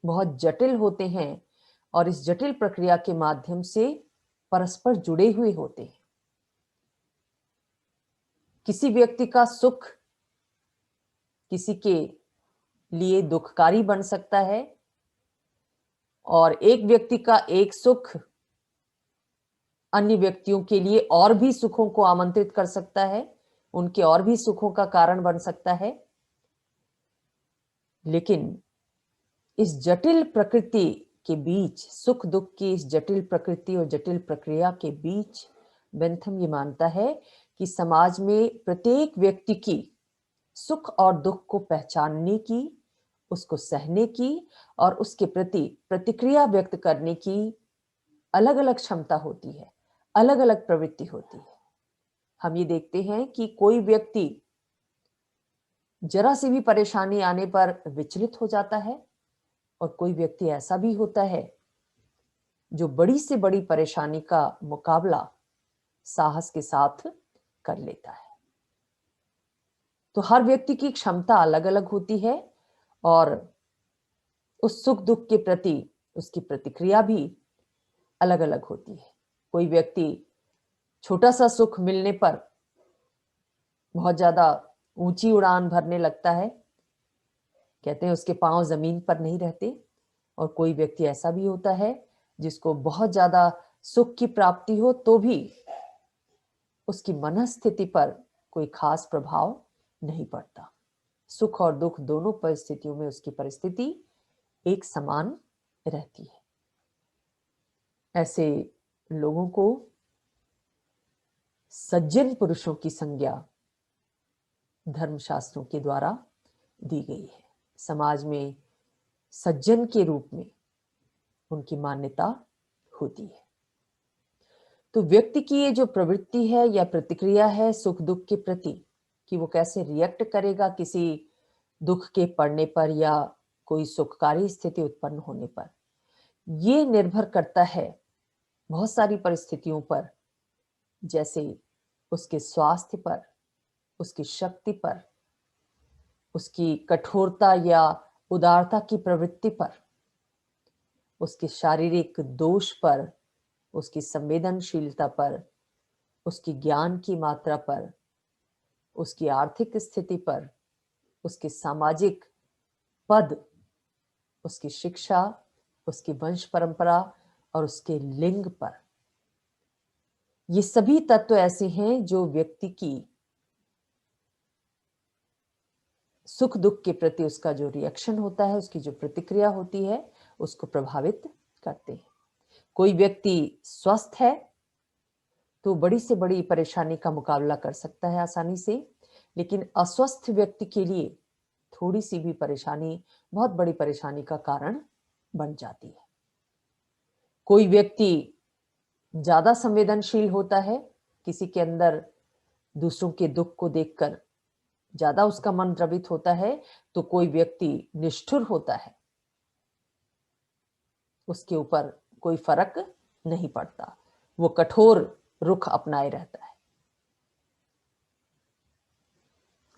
बहुत जटिल होते हैं और इस जटिल प्रक्रिया के माध्यम से परस्पर जुड़े हुए होते हैं। किसी व्यक्ति का सुख किसी के लिए दुखकारी बन सकता है और एक व्यक्ति का एक सुख अन्य व्यक्तियों के लिए और भी सुखों को आमंत्रित कर सकता है, उनके और भी सुखों का कारण बन सकता है। लेकिन इस जटिल प्रकृति के बीच, सुख दुख की इस जटिल प्रकृति और जटिल प्रक्रिया के बीच बेंथम ये मानता है कि समाज में प्रत्येक व्यक्ति की सुख और दुख को पहचानने की, उसको सहने की और उसके प्रति प्रतिक्रिया व्यक्त करने की अलग अलग क्षमता होती है, अलग अलग प्रवृत्ति होती है। हम ये देखते हैं कि कोई व्यक्ति जरा सी भी परेशानी आने पर विचलित हो जाता है और कोई व्यक्ति ऐसा भी होता है जो बड़ी से बड़ी परेशानी का मुकाबला साहस के साथ कर लेता है। तो हर व्यक्ति की क्षमता अलग अलग होती है और उस सुख दुख के प्रति उसकी प्रतिक्रिया भी अलग अलग होती है। कोई व्यक्ति छोटा सा सुख मिलने पर बहुत ज्यादा ऊंची उड़ान भरने लगता है, कहते हैं उसके पांव जमीन पर नहीं रहते। और कोई व्यक्ति ऐसा भी होता है जिसको बहुत ज्यादा सुख की प्राप्ति हो तो भी उसकी मनस्थिति पर कोई खास प्रभाव नहीं पड़ता। सुख और दुख दोनों परिस्थितियों में उसकी परिस्थिति एक समान रहती है। ऐसे लोगों को सज्जन पुरुषों की संज्ञा धर्मशास्त्रों के द्वारा दी गई है। समाज में सज्जन के रूप में उनकी मान्यता होती है। तो व्यक्ति की ये जो प्रवृत्ति है या प्रतिक्रिया है सुख दुख के प्रति, कि वो कैसे रिएक्ट करेगा किसी दुख के पड़ने पर या कोई सुखकारी स्थिति उत्पन्न होने पर, ये निर्भर करता है बहुत सारी परिस्थितियों पर, जैसे उसके स्वास्थ्य पर, उसकी शक्ति पर, उसकी कठोरता या उदारता की प्रवृत्ति पर, उसके शारीरिक दोष पर, उसकी संवेदनशीलता पर, उसकी ज्ञान की मात्रा पर, उसकी आर्थिक स्थिति पर, उसकी सामाजिक पद, उसकी शिक्षा, उसकी वंश परंपरा और उसके लिंग पर। ये सभी तत्व ऐसे हैं जो व्यक्ति की सुख दुख के प्रति उसका जो रिएक्शन होता है, उसकी जो प्रतिक्रिया होती है, उसको प्रभावित करते हैं। कोई व्यक्ति स्वस्थ है तो बड़ी से बड़ी परेशानी का मुकाबला कर सकता है आसानी से, लेकिन अस्वस्थ व्यक्ति के लिए थोड़ी सी भी परेशानी बहुत बड़ी परेशानी का कारण बन जाती है। कोई व्यक्ति ज्यादा संवेदनशील होता है, किसी के अंदर दूसरों के दुख को देखकर ज्यादा उसका मन द्रवित होता है, तो कोई व्यक्ति निष्ठुर होता है, उसके ऊपर कोई फर्क नहीं पड़ता, वो कठोर रुख अपनाए रहता है।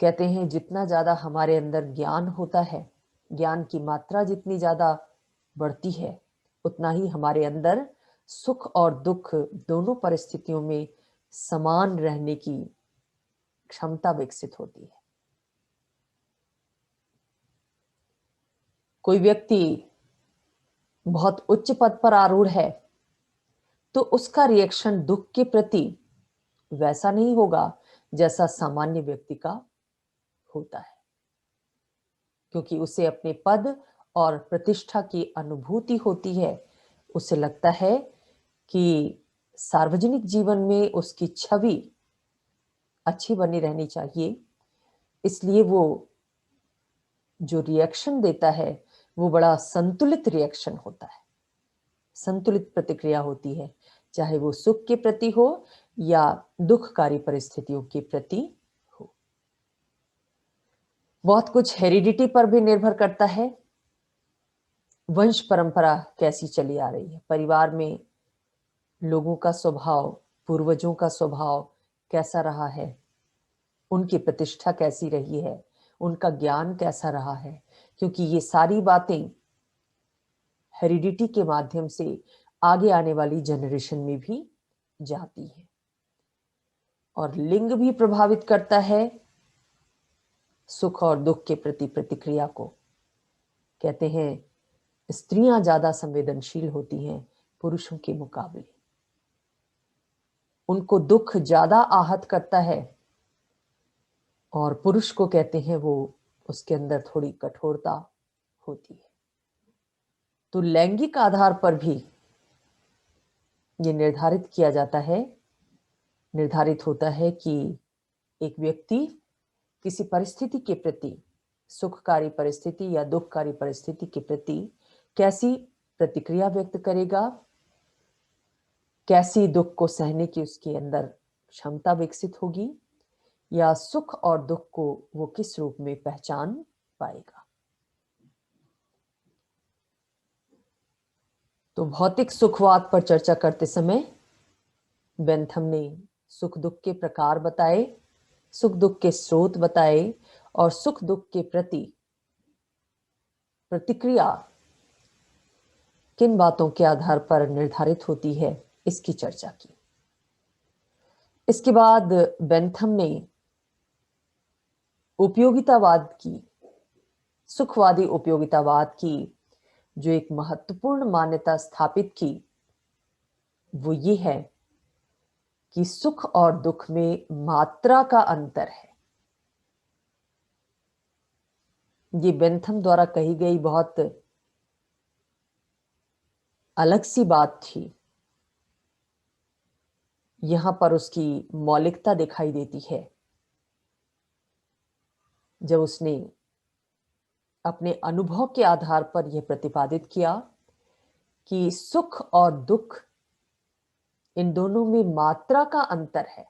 कहते हैं जितना ज्यादा हमारे अंदर ज्ञान होता है, ज्ञान की मात्रा जितनी ज्यादा बढ़ती है, उतना ही हमारे अंदर सुख और दुख दोनों परिस्थितियों में समान रहने की क्षमता विकसित होती है। कोई व्यक्ति बहुत उच्च पद पर आरूढ़ है तो उसका रिएक्शन दुख के प्रति वैसा नहीं होगा जैसा सामान्य व्यक्ति का होता है, क्योंकि उसे अपने पद और प्रतिष्ठा की अनुभूति होती है। उसे लगता है कि सार्वजनिक जीवन में उसकी छवि अच्छी बनी रहनी चाहिए, इसलिए वो जो रिएक्शन देता है वो बड़ा संतुलित रिएक्शन होता है, संतुलित प्रतिक्रिया होती है, चाहे वो सुख के प्रति हो या दुखकारी परिस्थितियों के प्रति हो। बहुत कुछ हेरिडिटी पर भी निर्भर करता है। वंश परंपरा कैसी चली आ रही है, परिवार में लोगों का स्वभाव, पूर्वजों का स्वभाव कैसा रहा है, उनकी प्रतिष्ठा कैसी रही है, उनका ज्ञान कैसा रहा है, क्योंकि ये सारी बातें हेरिडिटी के माध्यम से आगे आने वाली जनरेशन में भी जाती है। और लिंग भी प्रभावित करता है सुख और दुख के प्रति प्रतिक्रिया को। कहते हैं स्त्रियां ज्यादा संवेदनशील होती हैं पुरुषों के मुकाबले, उनको दुख ज्यादा आहत करता है, और पुरुष को कहते हैं वो उसके अंदर थोड़ी कठोरता होती है। तो लैंगिक आधार पर भी ये निर्धारित किया जाता है, निर्धारित होता है कि एक व्यक्ति किसी परिस्थिति के प्रति, सुखकारी परिस्थिति या दुखकारी परिस्थिति के प्रति कैसी प्रतिक्रिया व्यक्त करेगा, कैसी दुख को सहने की उसके अंदर क्षमता विकसित होगी, या सुख और दुख को वो किस रूप में पहचान पाएगा। तो भौतिक सुखवाद पर चर्चा करते समय बेंथम ने सुख दुख के प्रकार बताए, सुख दुख के स्रोत बताए, और सुख दुख के प्रति प्रतिक्रिया किन बातों के आधार पर निर्धारित होती है इसकी चर्चा की। इसके बाद बेंथम ने उपयोगितावाद की, सुखवादी उपयोगितावाद की जो एक महत्वपूर्ण मान्यता स्थापित की, वो ये है कि सुख और दुख में मात्रा का अंतर है। ये बेंथम द्वारा कही गई बहुत अलग सी बात थी। यहां पर उसकी मौलिकता दिखाई देती है जब उसने अपने अनुभव के आधार पर यह प्रतिपादित किया कि सुख और दुख, इन दोनों में मात्रा का अंतर है,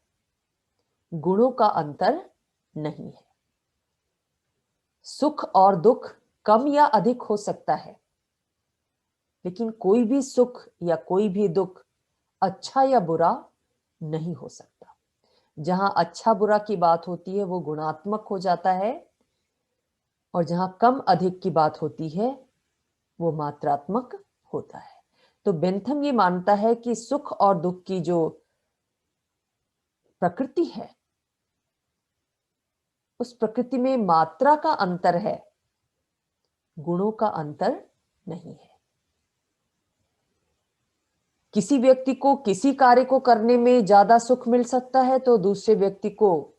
गुणों का अंतर नहीं है। सुख और दुख कम या अधिक हो सकता है, लेकिन कोई भी सुख या कोई भी दुख अच्छा या बुरा नहीं हो सकता। जहां अच्छा बुरा की बात होती है वो गुणात्मक हो जाता है, और जहां कम अधिक की बात होती है वो मात्रात्मक होता है। तो बेंथम ये मानता है कि सुख और दुख की जो प्रकृति है, उस प्रकृति में मात्रा का अंतर है, गुणों का अंतर नहीं है। किसी व्यक्ति को किसी कार्य को करने में ज्यादा सुख मिल सकता है, तो दूसरे व्यक्ति को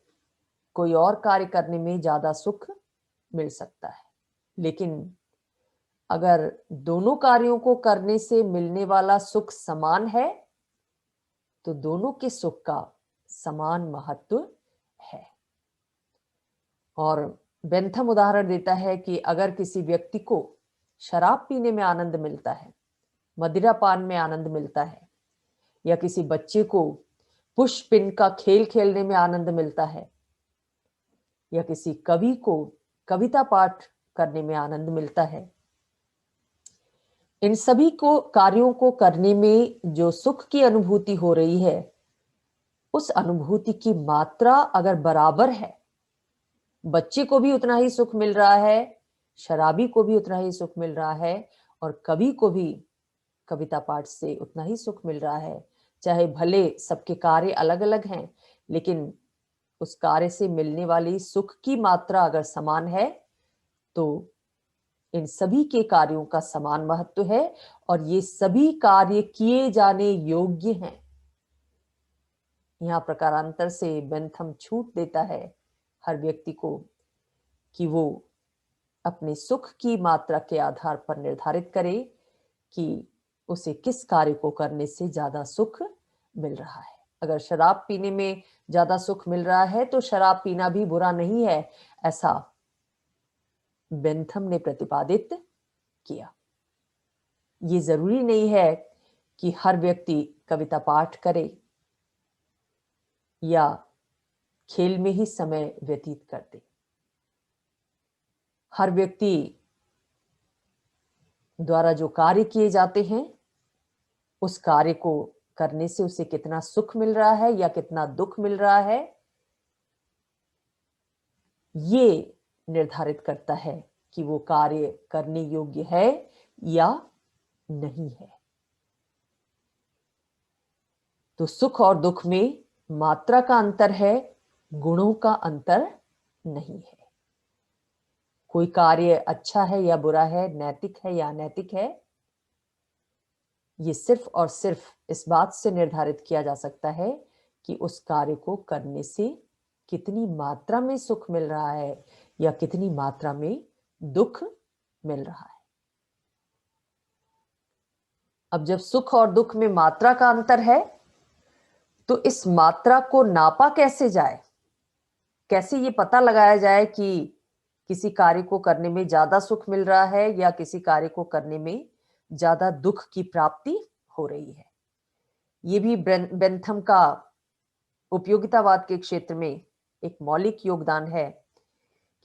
कोई और कार्य करने में ज्यादा सुख मिल सकता है। लेकिन अगर दोनों कार्यों को करने से मिलने वाला सुख समान है, तो दोनों के सुख का समान महत्व है। और बेंथम उदाहरण देता है कि अगर किसी व्यक्ति को शराब पीने में आनंद मिलता है, मदिरा पान में आनंद मिलता है, या किसी बच्चे को पुष्पिन का खेल खेलने में आनंद मिलता है, या किसी कवि को कविता पाठ करने में आनंद मिलता है, इन सभी को कार्यों को करने में जो सुख की अनुभूति हो रही है, उस अनुभूति की मात्रा अगर बराबर है, बच्चे को भी उतना ही सुख मिल रहा है, शराबी को भी उतना ही सुख मिल रहा है, और कवि को भी कविता पाठ से उतना ही सुख मिल रहा है, चाहे भले सबके कार्य अलग अलग हैं, लेकिन उस कार्य से मिलने वाली सुख की मात्रा अगर समान है, तो इन सभी के कार्यों का समान महत्व है, और ये सभी कार्य किए जाने योग्य हैं। यहां प्रकारांतर से बेंथम छूट देता है हर व्यक्ति को कि वो अपने सुख की मात्रा के आधार पर निर्धारित करे कि उसे किस कार्य को करने से ज्यादा सुख मिल रहा है। अगर शराब पीने में ज्यादा सुख मिल रहा है, तो शराब पीना भी बुरा नहीं है, ऐसा बेंथम ने प्रतिपादित किया। ये जरूरी नहीं है कि हर व्यक्ति कविता पाठ करे या खेल में ही समय व्यतीत कर दे। हर व्यक्ति द्वारा जो कार्य किए जाते हैं, उस कार्य को करने से उसे कितना सुख मिल रहा है या कितना दुख मिल रहा है, ये निर्धारित करता है कि वो कार्य करने योग्य है या नहीं है। तो सुख और दुख में मात्रा का अंतर है, गुणों का अंतर नहीं है। कोई कार्य अच्छा है या बुरा है, नैतिक है या अनैतिक है, ये सिर्फ और सिर्फ इस बात से निर्धारित किया जा सकता है कि उस कार्य को करने से कितनी मात्रा में सुख मिल रहा है या कितनी मात्रा में दुख मिल रहा है। अब जब सुख और दुख में मात्रा का अंतर है, तो इस मात्रा को नापा कैसे जाए? कैसे ये पता लगाया जाए कि किसी कार्य को करने में ज्यादा सुख मिल रहा है या किसी कार्य को करने में ज्यादा दुख की प्राप्ति हो रही है? ये भी बेंथम का उपयोगितावाद के क्षेत्र में एक मौलिक योगदान है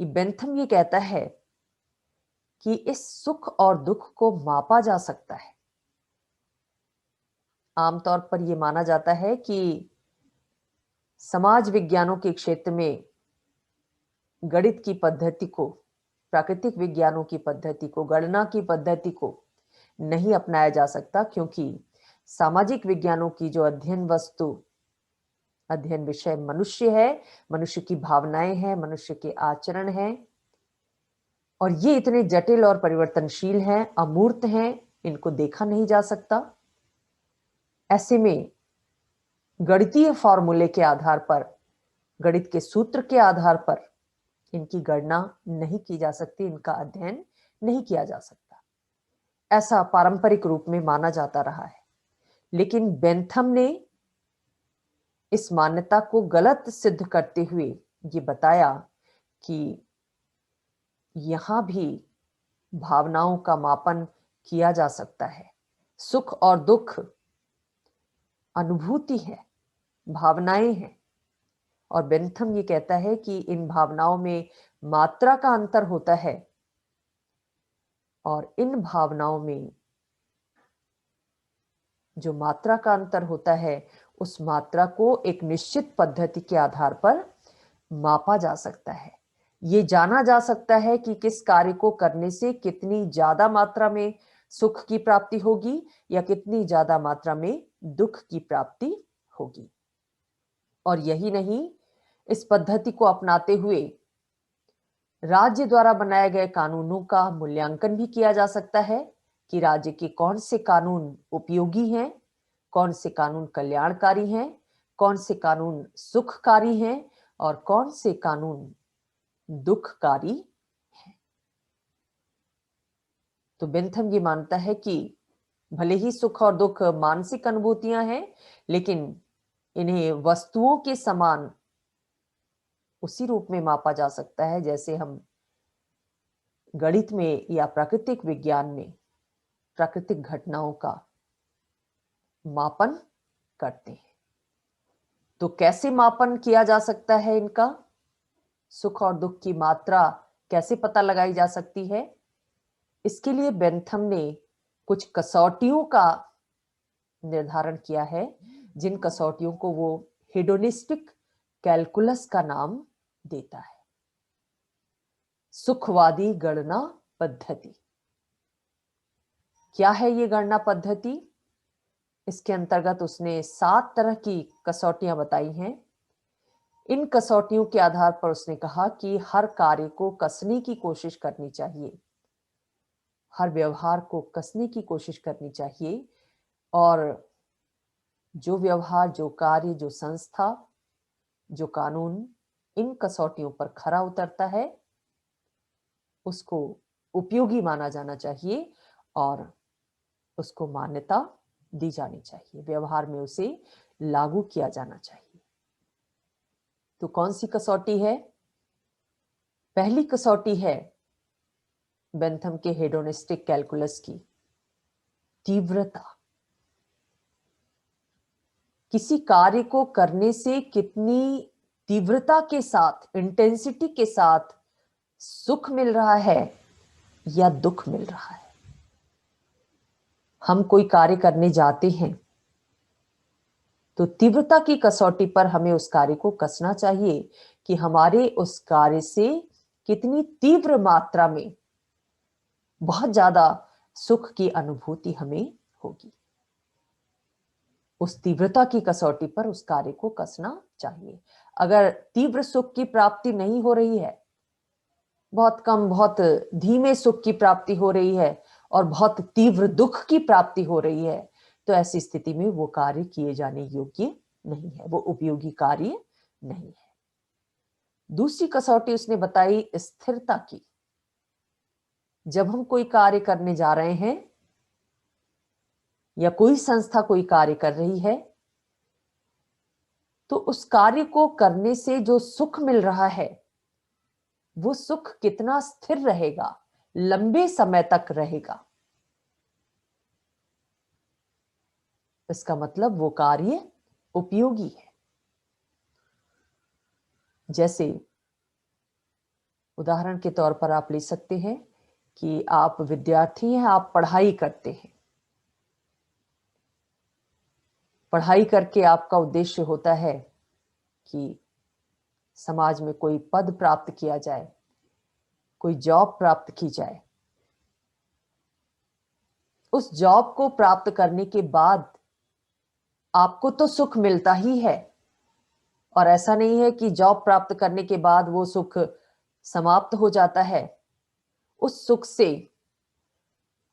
कि बेंथम ये कहता है कि इस सुख और दुख को मापा जा सकता है। आमतौर पर यह माना जाता है कि समाज विज्ञानों के क्षेत्र में गणित की पद्धति को, प्राकृतिक विज्ञानों की पद्धति को, गणना की पद्धति को नहीं अपनाया जा सकता, क्योंकि सामाजिक विज्ञानों की जो अध्ययन वस्तु, अध्ययन विषय मनुष्य है, मनुष्य की भावनाएं हैं, मनुष्य के आचरण हैं, और ये इतने जटिल और परिवर्तनशील हैं, अमूर्त हैं, इनको देखा नहीं जा सकता। ऐसे में गणितीय फॉर्मूले के आधार पर, गणित के सूत्र के आधार पर इनकी गणना नहीं की जा सकती, इनका अध्ययन नहीं किया जा सकता, ऐसा पारंपरिक रूप में माना जाता रहा है। लेकिन बेंथम ने इस मान्यता को गलत सिद्ध करते हुए ये बताया कि यहां भी भावनाओं का मापन किया जा सकता है। सुख और दुख अनुभूति है, भावनाएं हैं, और बेंथम ये कहता है कि इन भावनाओं में मात्रा का अंतर होता है, और इन भावनाओं में जो मात्रा का अंतर होता है, उस मात्रा को एक निश्चित पद्धति के आधार पर मापा जा सकता है। ये जाना जा सकता है कि किस कार्य को करने से कितनी ज्यादा मात्रा में सुख की प्राप्ति होगी या कितनी ज्यादा मात्रा में दुख की प्राप्ति होगी। और यही नहीं, इस पद्धति को अपनाते हुए राज्य द्वारा बनाए गए कानूनों का मूल्यांकन भी किया जा सकता है कि राज्य के कौन से कानून उपयोगी हैं, कौन से कानून कल्याणकारी हैं, कौन से कानून सुखकारी हैं और कौन से कानून दुखकारी हैं। तो बेंथम ये मानता है कि भले ही सुख और दुख मानसिक अनुभूतियां हैं, लेकिन इन्हें वस्तुओं के समान उसी रूप में मापा जा सकता है जैसे हम गणित में या प्राकृतिक विज्ञान में प्राकृतिक घटनाओं का मापन करते हैं। तो कैसे मापन किया जा सकता है इनका? सुख और दुख की मात्रा कैसे पता लगाई जा सकती है? इसके लिए बेंथम ने कुछ कसौटियों का निर्धारण किया है, जिन कसौटियों को वो हेडोनिस्टिक कैलकुलस का नाम देता है। सुखवादी गणना पद्धति। क्या है ये गणना पद्धति? इसके अंतर्गत उसने 7 तरह की कसौटियां बताई हैं। इन कसौटियों के आधार पर उसने कहा कि हर कार्य को कसने की कोशिश करनी चाहिए, हर व्यवहार को कसने की कोशिश करनी चाहिए, और जो व्यवहार, जो कार्य, जो संस्था, जो कानून इन कसौटियों पर खरा उतरता है, उसको उपयोगी माना जाना चाहिए और उसको मान्यता दी जानी चाहिए, व्यवहार में उसे लागू किया जाना चाहिए। तो कौन सी कसौटी है? पहली कसौटी है बेंथम के हेडोनिस्टिक कैलकुलस की तीव्रता। किसी कार्य को करने से कितनी तीव्रता के साथ, इंटेंसिटी के साथ सुख मिल रहा है या दुख मिल रहा है। हम कोई कार्य करने जाते हैं तो तीव्रता की कसौटी पर हमें उस कार्य को कसना चाहिए कि हमारे उस कार्य से कितनी तीव्र मात्रा में बहुत ज्यादा सुख की अनुभूति हमें होगी। उस तीव्रता की कसौटी पर उस कार्य को कसना चाहिए। अगर तीव्र सुख की प्राप्ति नहीं हो रही है, बहुत कम, बहुत धीमे सुख की प्राप्ति हो रही है और बहुत तीव्र दुख की प्राप्ति हो रही है, तो ऐसी स्थिति में वो कार्य किए जाने योग्य नहीं है, वो उपयोगी कार्य नहीं है। दूसरी कसौटी उसने बताई स्थिरता की। जब हम कोई कार्य करने जा रहे हैं या कोई संस्था कोई कार्य कर रही है, तो उस कार्य को करने से जो सुख मिल रहा है वो सुख कितना स्थिर रहेगा, लंबे समय तक रहेगा। इसका मतलब वो कार्य उपयोगी है। जैसे उदाहरण के तौर पर आप ले सकते हैं कि आप विद्यार्थी हैं, आप पढ़ाई करते हैं। पढ़ाई करके आपका उद्देश्य होता है कि समाज में कोई पद प्राप्त किया जाए, कोई जॉब प्राप्त की जाए। उस जॉब को प्राप्त करने के बाद आपको तो सुख मिलता ही है, और ऐसा नहीं है कि जॉब प्राप्त करने के बाद वो सुख समाप्त हो जाता है। उस सुख से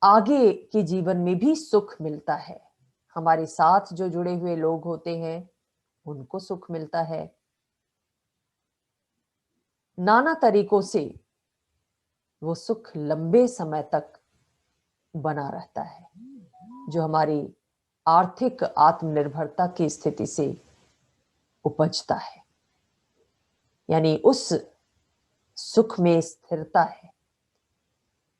आगे के जीवन में भी सुख मिलता है। हमारे साथ जो जुड़े हुए लोग होते हैं उनको सुख मिलता है। नाना तरीकों से वो सुख लंबे समय तक बना रहता है, जो हमारी आर्थिक आत्मनिर्भरता की स्थिति से उपजता है। यानी उस सुख में स्थिरता है।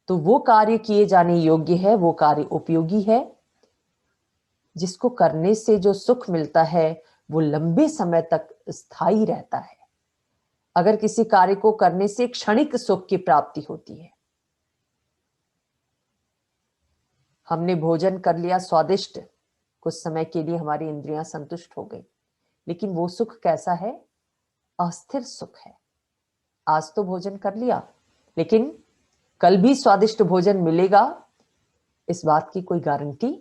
तो वो कार्य किए जाने योग्य है, वो कार्य उपयोगी है। जिसको करने से जो सुख मिलता है वो लंबे समय तक स्थायी रहता है। अगर किसी कार्य को करने से क्षणिक सुख की प्राप्ति होती है, हमने भोजन कर लिया स्वादिष्ट, कुछ समय के लिए हमारी इंद्रियां संतुष्ट हो गई, लेकिन वो सुख कैसा है? अस्थिर सुख है। आज तो भोजन कर लिया, लेकिन कल भी स्वादिष्ट भोजन मिलेगा, इस बात की कोई गारंटी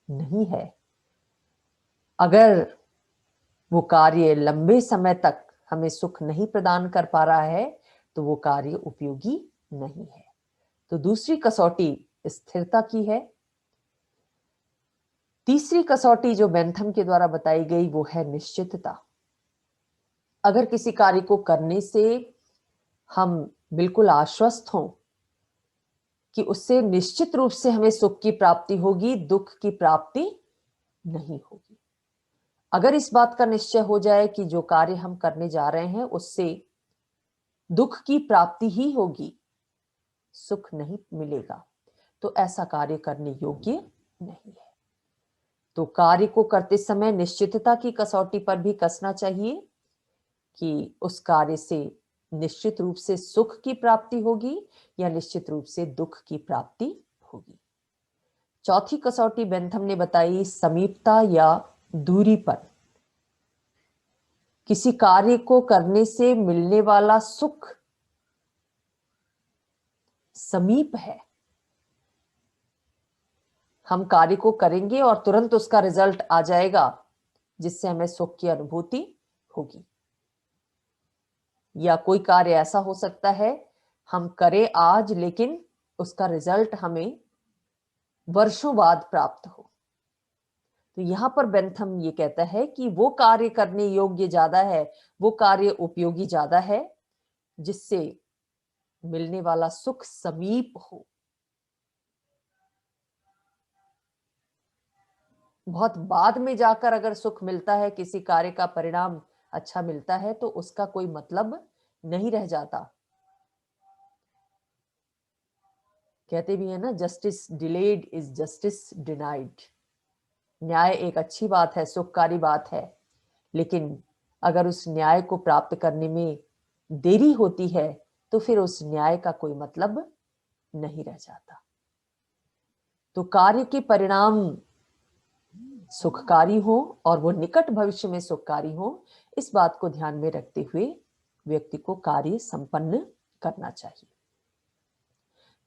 नहीं है। अगर वो कार्य लंबे समय तक हमें सुख नहीं प्रदान कर पा रहा है तो वो कार्य उपयोगी नहीं है। तो दूसरी कसौटी स्थिरता की है। तीसरी कसौटी जो बेंथम के द्वारा बताई गई वो है निश्चितता। अगर किसी कार्य को करने से हम बिल्कुल आश्वस्त हों कि उससे निश्चित रूप से हमें सुख की प्राप्ति होगी, दुख की प्राप्ति नहीं होगी। अगर इस बात का निश्चय हो जाए कि जो कार्य हम करने जा रहे हैं उससे दुख की प्राप्ति ही होगी, सुख नहीं मिलेगा, तो ऐसा कार्य करने योग्य नहीं है। तो कार्य को करते समय निश्चितता की कसौटी पर भी कसना चाहिए कि उस कार्य से निश्चित रूप से सुख की प्राप्ति होगी या निश्चित रूप से दुख की प्राप्ति होगी। चौथी कसौटी बेंथम ने बताई समीपता या दूरी पर। किसी कार्य को करने से मिलने वाला सुख समीप है। हम कार्य को करेंगे और तुरंत उसका रिजल्ट आ जाएगा जिससे हमें सुख की अनुभूति होगी। या कोई कार्य ऐसा हो सकता है हम करें आज, लेकिन उसका रिजल्ट हमें वर्षों बाद प्राप्त हो। तो यहां पर बेंथम ये कहता है कि वो कार्य करने योग्य ज्यादा है, वो कार्य उपयोगी ज्यादा है जिससे मिलने वाला सुख समीप हो। बहुत बाद में जाकर अगर सुख मिलता है, किसी कार्य का परिणाम अच्छा मिलता है, तो उसका कोई मतलब नहीं रह जाता। कहते भी है ना, justice delayed is justice denied. न्याय एक अच्छी बात है, सुखकारी बात है, लेकिन अगर उस न्याय को प्राप्त करने में देरी होती है तो फिर उस न्याय का कोई मतलब नहीं रह जाता। तो कार्य के परिणाम सुखकारी हो और वो निकट भविष्य में सुखकारी हो, इस बात को ध्यान में रखते हुए व्यक्ति को कार्य संपन्न करना चाहिए।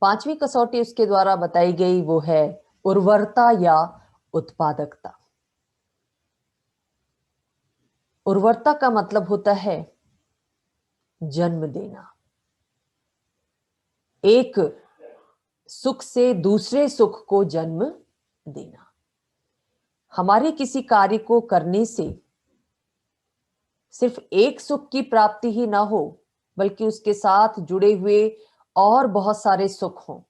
पांचवी कसौटी उसके द्वारा बताई गई वो है उर्वरता या उत्पादकता। उर्वरता का मतलब होता है जन्म देना, एक सुख से दूसरे सुख को जन्म देना। हमारे किसी कार्य को करने से सिर्फ एक सुख की प्राप्ति ही ना हो, बल्कि उसके साथ जुड़े हुए और बहुत सारे सुख हों,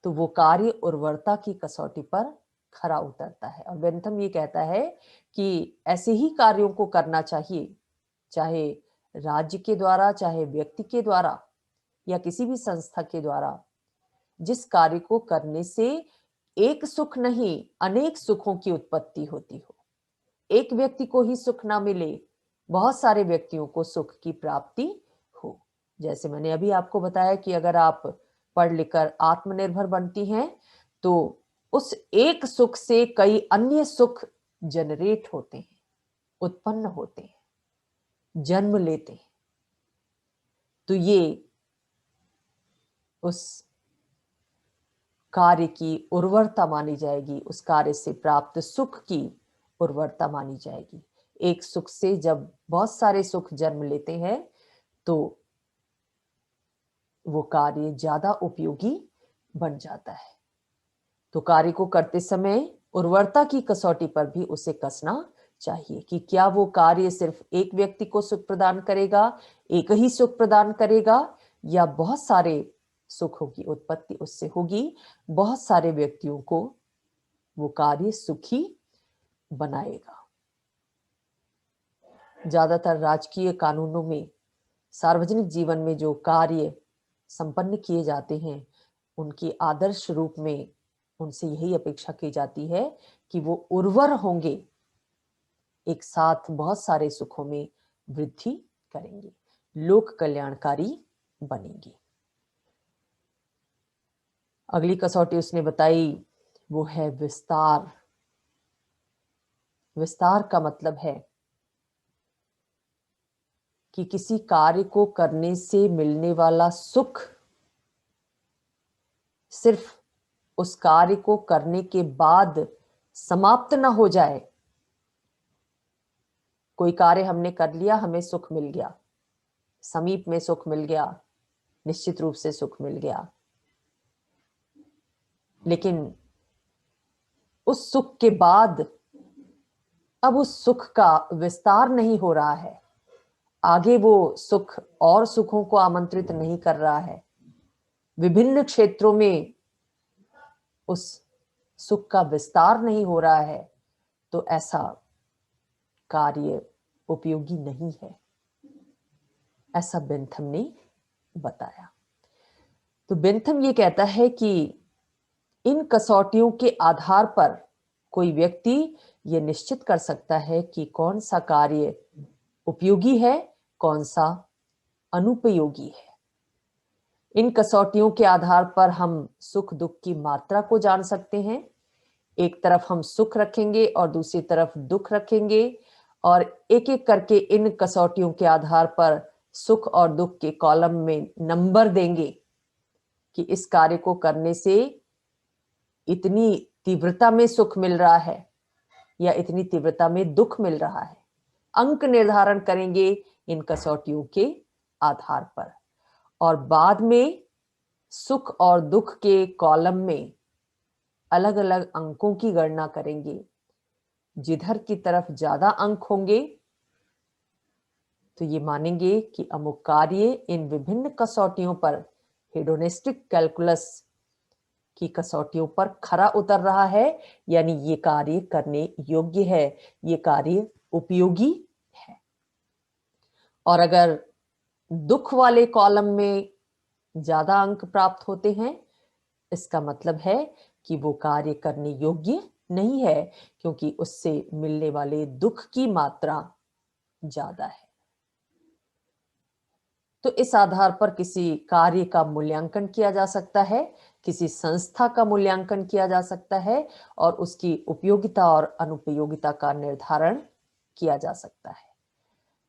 तो वो कार्य उर्वरता की कसौटी पर खरा उतरता है। और बेंथम ये कहता है कि ऐसे ही कार्यों को करना चाहिए, चाहे राज्य के द्वारा, चाहे व्यक्ति के द्वारा या किसी भी संस्था के द्वारा, जिस कार्य को करने से एक सुख नहीं अनेक सुखों की उत्पत्ति होती हो। एक व्यक्ति को ही सुख ना मिले, बहुत सारे व्यक्तियों को सुख की प्राप्ति हो। जैसे मैंने अभी आपको बताया कि अगर आप पढ़ लिखकर आत्मनिर्भर बनती हैं, तो उस एक सुख से कई अन्य सुख जनरेट होते हैं, उत्पन्न होते हैं, जन्म लेते हैं। तो ये उस कार्य की उर्वरता मानी जाएगी, उस कार्य से प्राप्त सुख की उर्वरता मानी जाएगी। एक सुख से जब बहुत सारे सुख जन्म लेते हैं, तो वो कार्य ज्यादा उपयोगी बन जाता है। तो कार्य को करते समय उर्वरता की कसौटी पर भी उसे कसना चाहिए कि क्या वो कार्य सिर्फ एक व्यक्ति को सुख प्रदान करेगा, एक ही सुख प्रदान करेगा, या बहुत सारे सुखों की उत्पत्ति उससे होगी, बहुत सारे व्यक्तियों को वो कार्य सुखी बनाएगा। ज्यादातर राजकीय कानूनों में, सार्वजनिक जीवन में जो कार्य संपन्न किए जाते हैं, उनकी आदर्श रूप में उनसे यही अपेक्षा की जाती है कि वो उर्वर होंगे, एक साथ बहुत सारे सुखों में वृद्धि करेंगे, लोक कल्याणकारी बनेंगे। अगली कसौटी उसने बताई वो है विस्तार। विस्तार का मतलब है कि किसी कार्य को करने से मिलने वाला सुख सिर्फ उस कार्य को करने के बाद समाप्त ना हो जाए। कोई कार्य हमने कर लिया, हमें सुख मिल गया, समीप में सुख मिल गया, निश्चित रूप से सुख मिल गया, लेकिन उस सुख के बाद अब उस सुख का विस्तार नहीं हो रहा है, आगे वो सुख और सुखों को आमंत्रित नहीं कर रहा है, विभिन्न क्षेत्रों में उस सुख का विस्तार नहीं हो रहा है, तो ऐसा कार्य उपयोगी नहीं है, ऐसा बेंथम ने बताया। तो बेंथम ये कहता है कि इन कसौटियों के आधार पर कोई व्यक्ति ये निश्चित कर सकता है कि कौन सा कार्य उपयोगी है, कौन सा अनुपयोगी है। इन कसौटियों के आधार पर हम सुख दुख की मात्रा को जान सकते हैं। एक तरफ हम सुख रखेंगे और दूसरी तरफ दुख रखेंगे, और एक एक करके इन कसौटियों के आधार पर सुख और दुख के कॉलम में नंबर देंगे कि इस कार्य को करने से इतनी तीव्रता में सुख मिल रहा है या इतनी तीव्रता में दुख मिल रहा है। अंक निर्धारण करेंगे इन कसौटियों के आधार पर, और बाद में सुख और दुख के कॉलम में अलग अलग अंकों की गणना करेंगे। जिधर की तरफ ज्यादा अंक होंगे तो ये मानेंगे कि अमुक कार्य इन विभिन्न कसौटियों पर, हेडोनिस्टिक कैलकुलस की कसौटियों पर खरा उतर रहा है, यानी ये कार्य करने योग्य है, ये कार्य उपयोगी है। और अगर दुख वाले कॉलम में ज्यादा अंक प्राप्त होते हैं, इसका मतलब है कि वो कार्य करने योग्य नहीं है, क्योंकि उससे मिलने वाले दुख की मात्रा ज्यादा है। तो इस आधार पर किसी कार्य का मूल्यांकन किया जा सकता है किसी संस्था का मूल्यांकन किया जा सकता है और उसकी उपयोगिता और अनुपयोगिता का निर्धारण किया जा सकता है।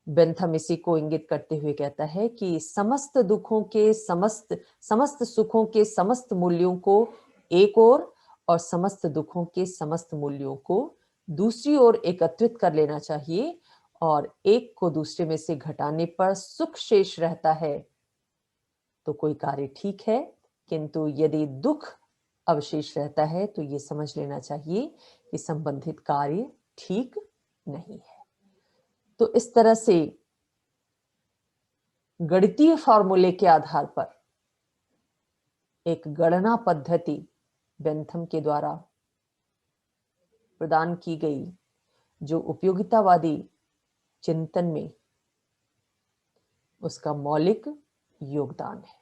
बेंथम इसी को इंगित करते हुए कहता है कि समस्त दुखों के समस्त सुखों के समस्त मूल्यों को एक ओर और समस्त दुखों के समस्त मूल्यों को दूसरी ओर एकत्रित कर लेना चाहिए, और एक को दूसरे में से घटाने पर सुख शेष रहता है तो कोई कार्य ठीक है, किंतु यदि दुख अवशेष रहता है तो ये समझ लेना चाहिए कि संबंधित कार्य ठीक नहीं है। तो इस तरह से गणितीय फॉर्मूले के आधार पर एक गणना पद्धति बेंथम के द्वारा प्रदान की गई, जो उपयोगितावादी चिंतन में उसका मौलिक योगदान है।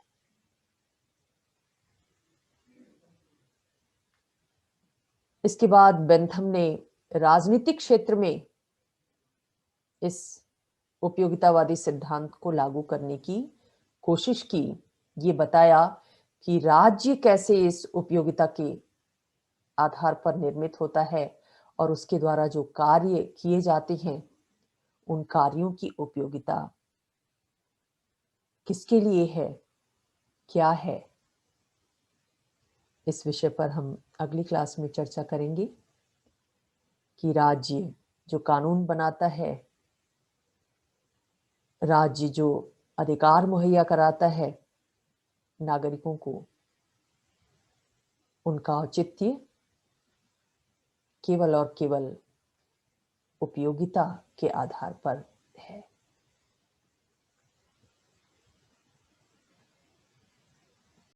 इसके बाद बेंथम ने राजनीतिक क्षेत्र में इस उपयोगितावादी सिद्धांत को लागू करने की कोशिश की। ये बताया कि राज्य कैसे इस उपयोगिता के आधार पर निर्मित होता है और उसके द्वारा जो कार्य किए जाते हैं उन कार्यों की उपयोगिता किसके लिए है, क्या है। इस विषय पर हम अगली क्लास में चर्चा करेंगे कि राज्य जो कानून बनाता है, राज्य जो अधिकार मुहैया कराता है नागरिकों को, उनका औचित्य केवल और केवल उपयोगिता के आधार पर